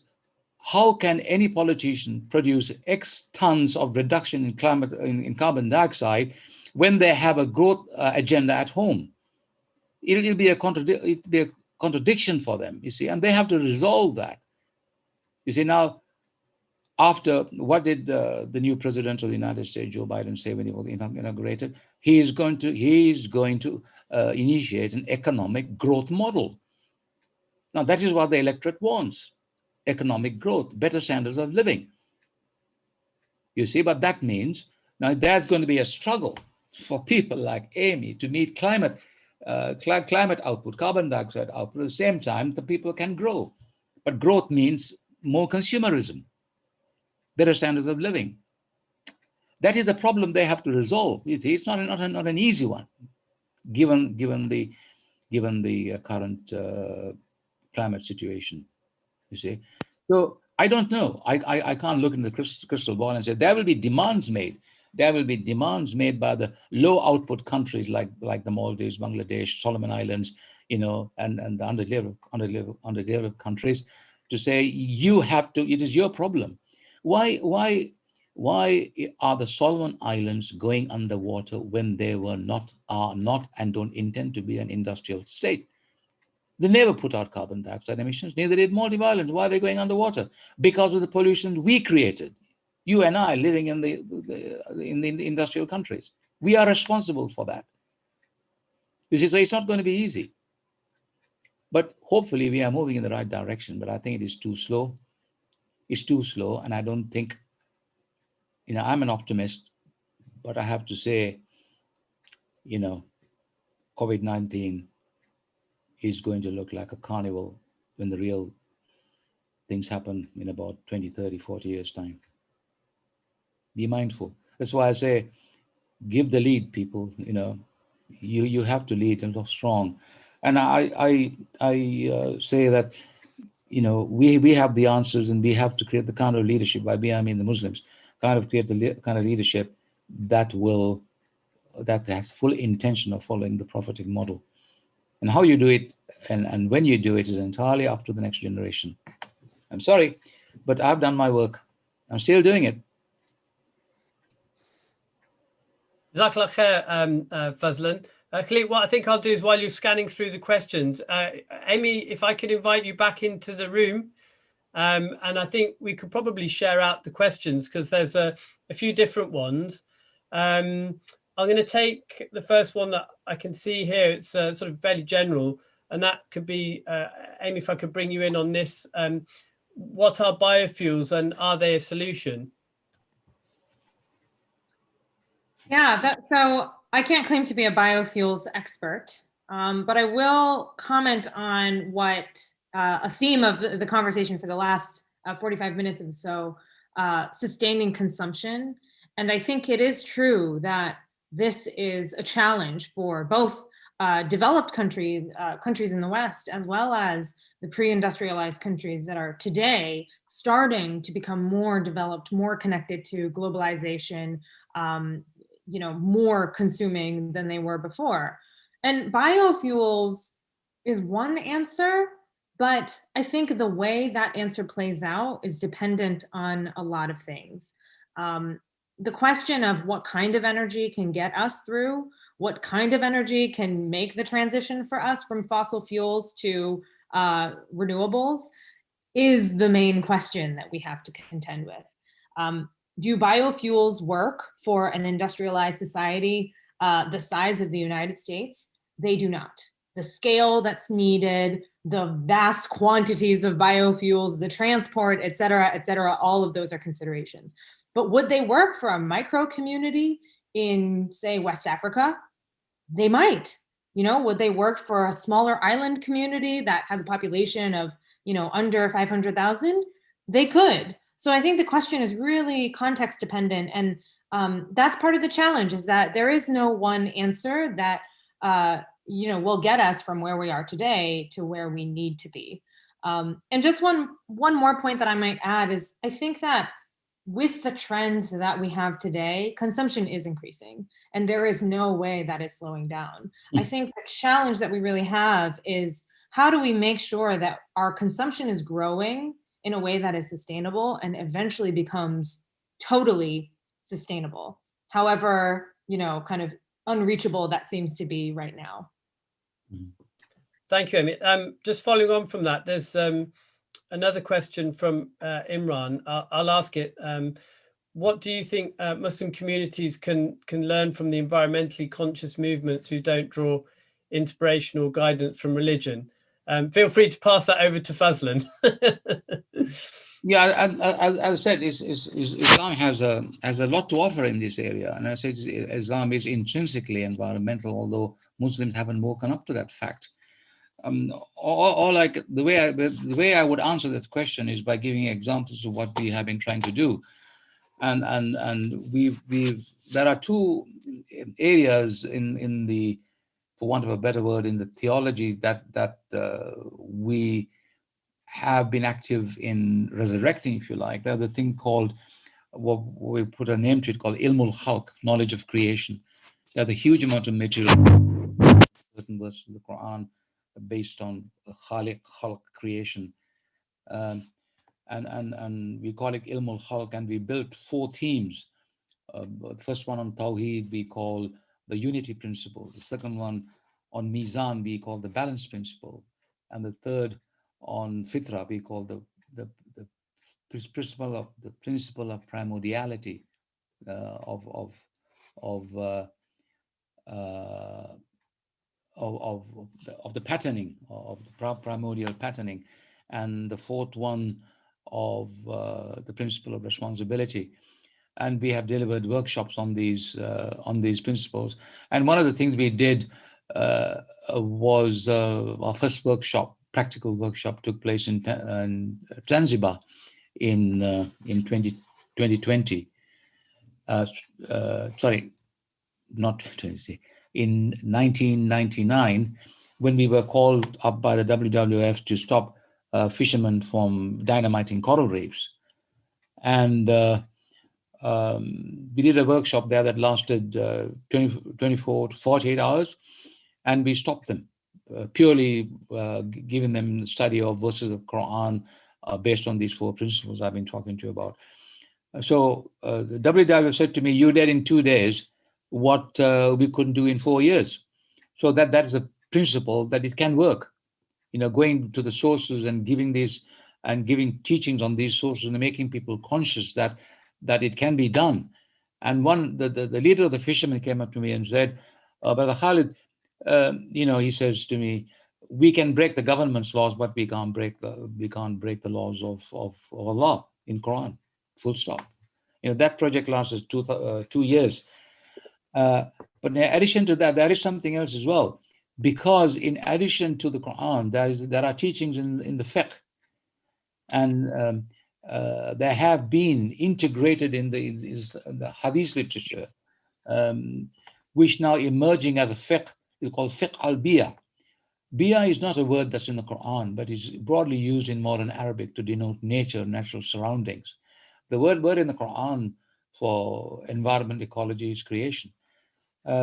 how can any politician produce X tons of reduction in carbon dioxide when they have a growth agenda at home? It'll be a contradiction for them, you see, and they have to resolve that. You see, now, after what did the new president of the United States, Joe Biden, say when he was inaugurated? He is going to initiate an economic growth model. Now, that is what the electorate wants. Economic growth, better standards of living. You see, but that means now there's going to be a struggle for people like Amy to meet climate output, carbon dioxide output. At the same time, the people can grow. But growth means more consumerism, better standards of living. That is a problem they have to resolve. You see, it's not an easy one, given the current climate situation. You see, so I don't know. I can't look in the crystal ball and say there will be demands made. There will be demands made by the low output countries like the Maldives, Bangladesh, Solomon Islands, you know, and the underdeveloped countries, to say you have to. It is your problem. Why Why are the Solomon Islands going underwater when they are not, and don't intend to be an industrial state? They never put out carbon dioxide emissions, neither did Maldives Islands. Why are they going underwater? Because of the pollution we created. You and I living in the industrial countries. We are responsible for that. You see, so it's not going to be easy. But hopefully we are moving in the right direction. But I think it is too slow. It's too slow. And I don't think, I'm an optimist, but I have to say, COVID-19 is going to look like a carnival when the real things happen in about 20, 30, 40 years' time. Be mindful. That's why I say, give the lead, people. You have to lead and look strong. And I say that, we have the answers, and we have to create the kind of leadership, by we I mean the Muslims, create the kind of leadership that has full intention of following the prophetic model. And how you do it and when you do it is entirely up to the next generation. I'm sorry, but I've done my work. I'm still doing it. Jazakallah khair, Fazlan. Khalid, what I think I'll do is, while you're scanning through the questions, Amy, if I could invite you back into the room, and I think we could probably share out the questions, because there's a few different ones. I'm going to take the first one that I can see here. It's sort of fairly general, and that could be, Amy, if I could bring you in on this. What are biofuels, and are they a solution? Yeah, so I can't claim to be a biofuels expert, but I will comment on what a theme of the conversation for the last 45 minutes or so, sustaining consumption. And I think it is true that this is a challenge for both developed countries in the West, as well as the pre-industrialized countries that are today starting to become more developed, more connected to globalization, more consuming than they were before. And biofuels is one answer, but I think the way that answer plays out is dependent on a lot of things. The question of what kind of energy can get us through, what kind of energy can make the transition for us from fossil fuels to renewables, is the main question that we have to contend with. Do biofuels work for an industrialized society the size of the United States? They do not. The scale that's needed, the vast quantities of biofuels, the transport, et cetera, all of those are considerations. But would they work for a micro community in, say, West Africa? They might. Would they work for a smaller island community that has a population of, under 500,000? They could. So I think the question is really context dependent. And that's part of the challenge, is that there is no one answer that, will get us from where we are today to where we need to be. And just one more point that I might add is, I think that with the trends that we have today, consumption is increasing, and there is no way that is slowing down. I think the challenge that we really have is, how do we make sure that our consumption is growing in a way that is sustainable and eventually becomes totally sustainable, however, kind of unreachable that seems to be right now. Thank you, Amy. Just following on from that, there's another question from Imran. I'll ask it. What do you think Muslim communities can learn from the environmentally conscious movements who don't draw inspiration or guidance from religion? Feel free to pass that over to Fazlan. Yeah, as I said, Islam has a lot to offer in this area, and I say Islam is intrinsically environmental, although Muslims haven't woken up to that fact. The way I would answer that question is by giving examples of what we have been trying to do, and there are two areas in the, for want of a better word, in the theology that we have been active in resurrecting, if you like. There's a thing called, what we put a name to it, called Ilmul Khalq, knowledge of creation. There's a huge amount of material, certain verses of the Quran, based on Khaliq, Khalq, creation. and we call it Ilmul Khalq, and we built 4 themes. The first one on Tawheed we call the unity principle. The second one on Mizan we call the balance principle, and the third on Fitra we call the principle of primordiality, of the patterning, of the primordial patterning, and the fourth one of the principle of responsibility. And we have delivered workshops on these principles. And one of the things we did was our first workshop, practical workshop, took place in Zanzibar in 2020. Sorry, not 2020. In 1999, when we were called up by the WWF to stop fishermen from dynamiting coral reefs. And we did a workshop there that lasted 24 to 48 hours, and we stopped them, purely giving them the study of verses of Quran based on these 4 principles I've been talking to you about. So the WWF said to me, you did in 2 days what we couldn't do in 4 years. So that is a principle that it can work. Going to the sources and giving teachings on these sources and making people conscious that it can be done. And the leader of the fishermen came up to me and said, Brother Khalid, he says to me, we can break the government's laws, but we can't break the laws of Allah in Quran. Full stop. That project lasted 2 years. But in addition to that, there is something else as well, because in addition to the Quran, there are teachings in the fiqh, and they have been integrated in the hadith literature, which now emerging as a fiqh is called fiqh al-biyah. Biyah is not a word that's in the Quran, but is broadly used in modern Arabic to denote nature, natural surroundings. The word in the Quran for environment, ecology is creation.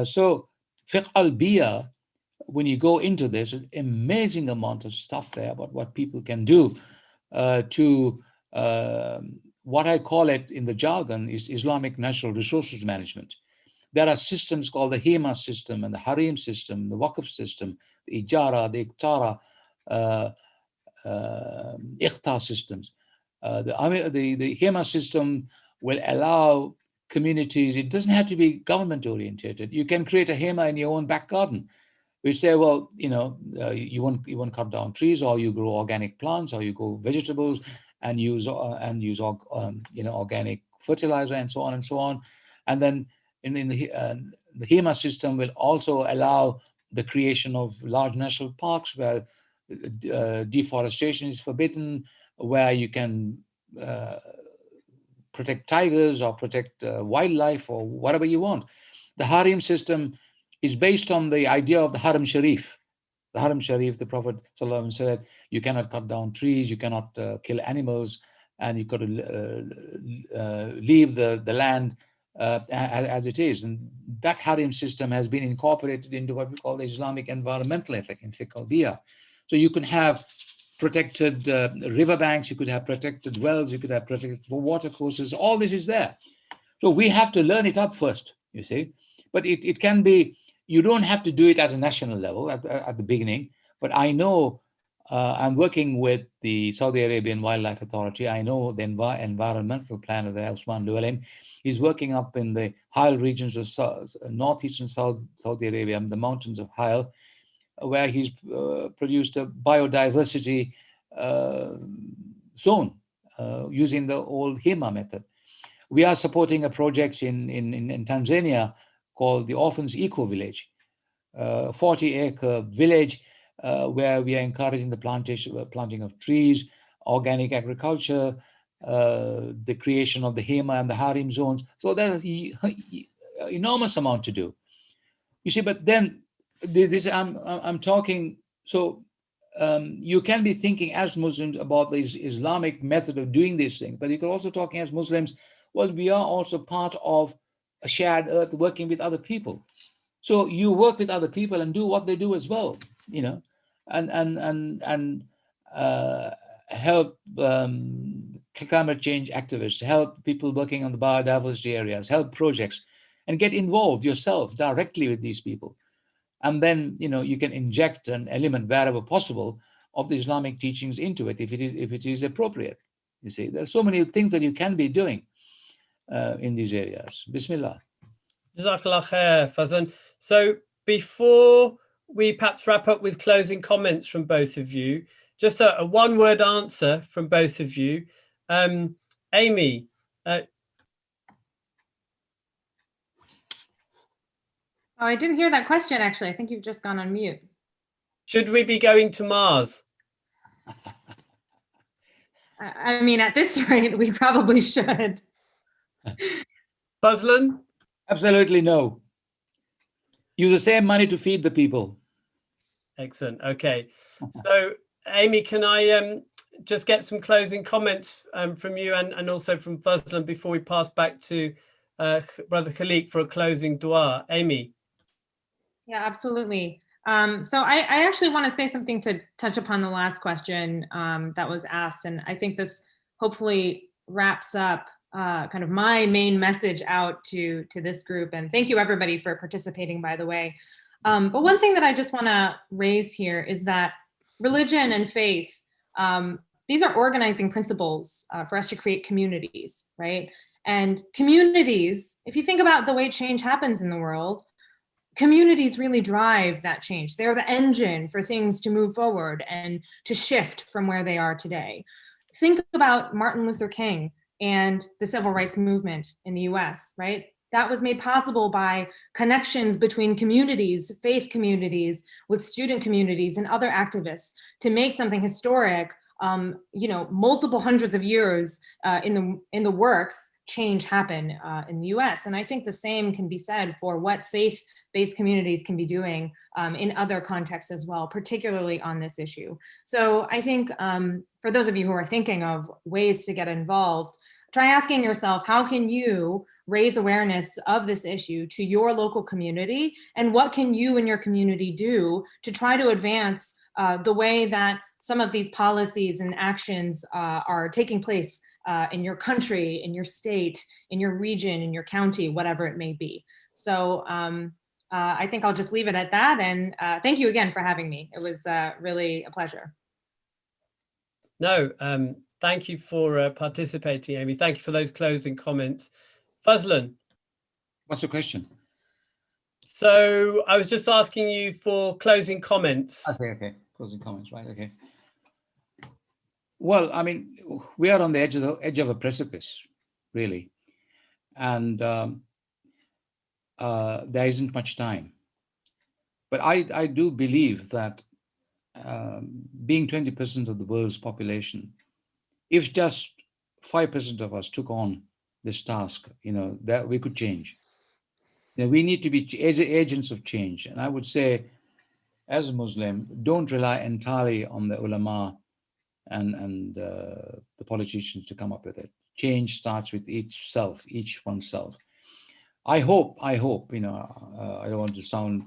So fiqh al-biyah, when you go into this, there's an amazing amount of stuff there about what people can do to what I call it in the jargon is Islamic natural resources management. There are systems called the HEMA system and the Harim system, the Waqf system, the Ijara, the Iqtara, Iqta systems. The HEMA system will allow communities, it doesn't have to be government orientated. You can create a HEMA in your own back garden. We say, well, you won't cut down trees, or you grow organic plants, or you grow vegetables and use organic fertilizer and so on and so on. And then in the HEMA system will also allow the creation of large national parks where deforestation is forbidden, where you can protect tigers or protect wildlife or whatever you want. The Harim system is based on the idea of the Haram Sharif. The Haram Sharif, the Prophet ﷺ said, you cannot cut down trees, you cannot kill animals, and you've got to leave the land as it is. And that Harim system has been incorporated into what we call the Islamic environmental ethic in fiqh al-biyah. So you can have protected riverbanks, you could have protected wells, you could have protected water courses, all this is there. So we have to learn it up first, you see. But it can be, you don't have to do it at a national level at the beginning. But I know I'm working with the Saudi Arabian Wildlife Authority. I know the environmental planner there, Al-Emaan. He's working up in the Hile regions of northeastern Saudi Arabia, the mountains of Hile, where he's produced a biodiversity zone using the old HEMA method. We are supporting a project in Tanzania called the Orphans Eco Village, 40-acre village where we are encouraging the planting of trees, organic agriculture, the creation of the HEMA and the Harim zones. So there's an enormous amount to do. You see, but then this I'm talking, so you can be thinking as Muslims about this Islamic method of doing these things, but you can also talking as Muslims, well, we are also part of a shared earth working with other people. So you work with other people and do what they do as well, and help climate change activists, help people working on the biodiversity areas, help projects, and get involved yourself directly with these people. And then, you know, you can inject an element wherever possible of the Islamic teachings into it if it is appropriate. You see, there's so many things that you can be doing in these areas. Bismillah. Jazakallah khair, Fazlan. So before we perhaps wrap up with closing comments from both of you, just a one-word answer from both of you. Amy, Oh, I didn't hear that question, actually. I think you've just gone on mute. should we be going to Mars? I mean, at this rate, we probably should. Fazlan? Absolutely no. Use the same money to feed the people. Excellent. Okay. So, Amy, can I just get some closing comments from you and also from Fazlan before we pass back to Brother Khalik for a closing dua? Amy. Yeah, absolutely. So I actually want to say something to touch upon the last question that was asked. And I think this hopefully wraps up kind of my main message out to this group. And thank you everybody for participating, by the way. But one thing that I just want to raise here is that religion and faith, these are organizing principles for us to create communities, right? And communities, if you think about the way change happens in the world, communities really drive that change. They're the engine for things to move forward and to shift from where they are today. Think about Martin Luther King and the civil rights movement in the US, right? That was made possible by connections between communities, faith communities, with student communities and other activists to make something historic, you know, multiple hundreds of years in the works, change happen in the US. And I think the same can be said for what faith-based communities can be doing in other contexts as well, particularly on this issue. So I think for those of you who are thinking of ways to get involved, try asking yourself, how can you raise awareness of this issue to your local community? And what can you and your community do to try to advance the way that some of these policies and actions are taking place in your country, in your state, in your region, in your county, whatever it may be. So I think I'll just leave it at that. And thank you again for having me. It was really a pleasure. No, thank you for participating, Amy. Thank you for those closing comments. Fazlan. What's the question? So I was just asking you for closing comments. Okay. Closing comments, right? Okay. Well, I mean, we are on the edge of a precipice, really, and there isn't much time. But I do believe that being 20% of the world's population, if just 5% of us took on this task, you know, that we could change. You know, we need to be agents of change. And I would say, as a Muslim, don't rely entirely on the ulama and the politicians to come up with it. Change starts with each oneself. I hope, you know, I don't want to sound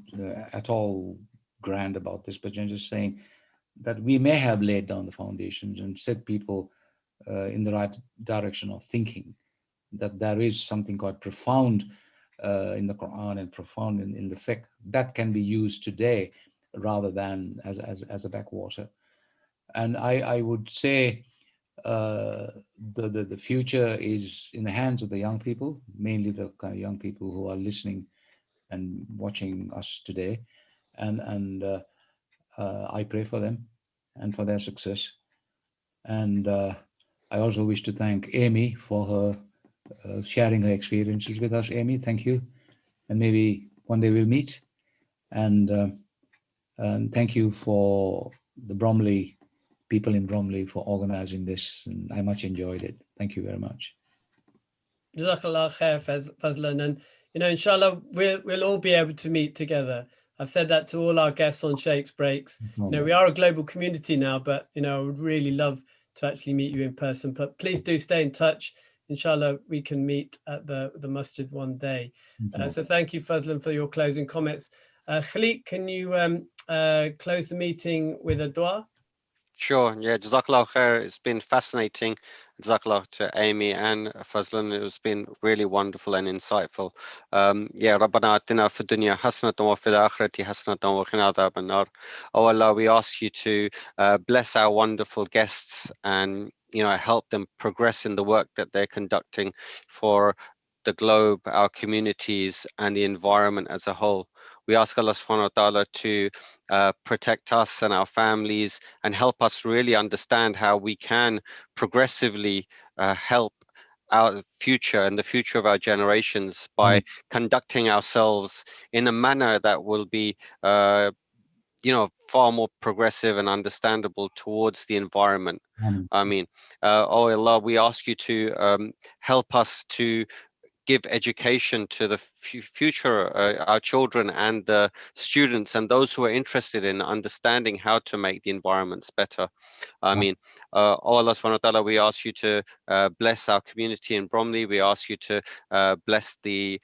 at all grand about this, but I'm just saying that we may have laid down the foundations and set people in the right direction of thinking, that there is something quite profound in the Quran and profound in the fiqh that can be used today rather than as a backwater. And I would say the future is in the hands of the young people, mainly the kind of young people who are listening and watching us today. And I pray for them and for their success. And I also wish to thank Amy for her sharing her experiences with us. Amy, thank you. And maybe one day we'll meet. And thank you for the Bromley people in Bromley for organizing this, and I much enjoyed it. Thank you very much. Jazakallah khair, Fazlan. And, you know, inshallah, we'll all be able to meet together. I've said that to all our guests on Sheikhs Breaks. You know, we are a global community now, but, you know, I would really love to actually meet you in person. But please do stay in touch. Inshallah, we can meet at the masjid one day. So thank you, Fazlan, for your closing comments. Khalik, can you close the meeting with a dua? Sure. Yeah. Jazakallah khair. It's been fascinating. Jazakallah to Amy and Fazlun. It's been really wonderful and insightful. Yeah. ربنا آتنا في الدنيا حسنة وفي الآخرة حسنة وقنا عذاب النار. Oh Allah, we ask you to bless our wonderful guests and help them progress in the work that they're conducting for the globe, our communities, and the environment as a whole. We ask Allah subhanahu wa ta'ala to protect us and our families and help us really understand how we can progressively help our future and the future of our generations by conducting ourselves in a manner that will be far more progressive and understandable towards the environment. I mean, oh Allah, we ask you to help us to give education to the future, our children and the students and those who are interested in understanding how to make the environments better. I mean, oh Allah subhanahu wa ta'ala, we ask you to bless our community in Bromley. We ask you to bless the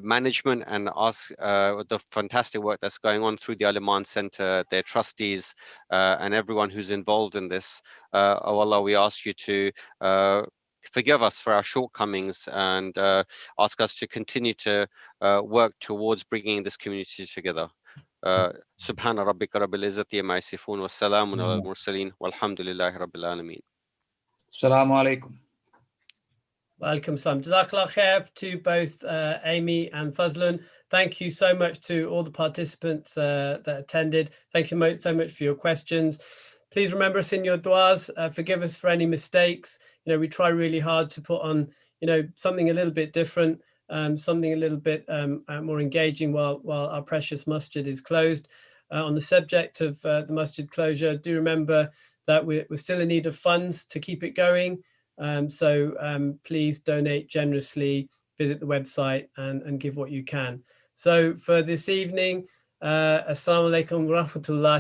management and ask the fantastic work that's going on through the Al-Emaan Center, their trustees, and everyone who's involved in this. Oh Allah, we ask you to forgive us for our shortcomings and ask us to continue to work towards bringing this community together. سبحان ربك رب العزة عما يصفون والسلام على المرسلين والحمد لله رب العالمين. Assalamu alaikum. Welcome, Sam. Jazakallah khair to both Amy and Fazlun. Thank you so much to all the participants that attended. Thank you so much for your questions. Please remember us in your du'as. Forgive us for any mistakes. We try really hard to put on, something a little bit different, something a little bit more engaging while our precious masjid is closed. On the subject of the masjid closure, do remember that we're still in need of funds to keep it going. So please donate generously, visit the website and give what you can. So for this evening, Assalamu alaikum wa rahmatullahi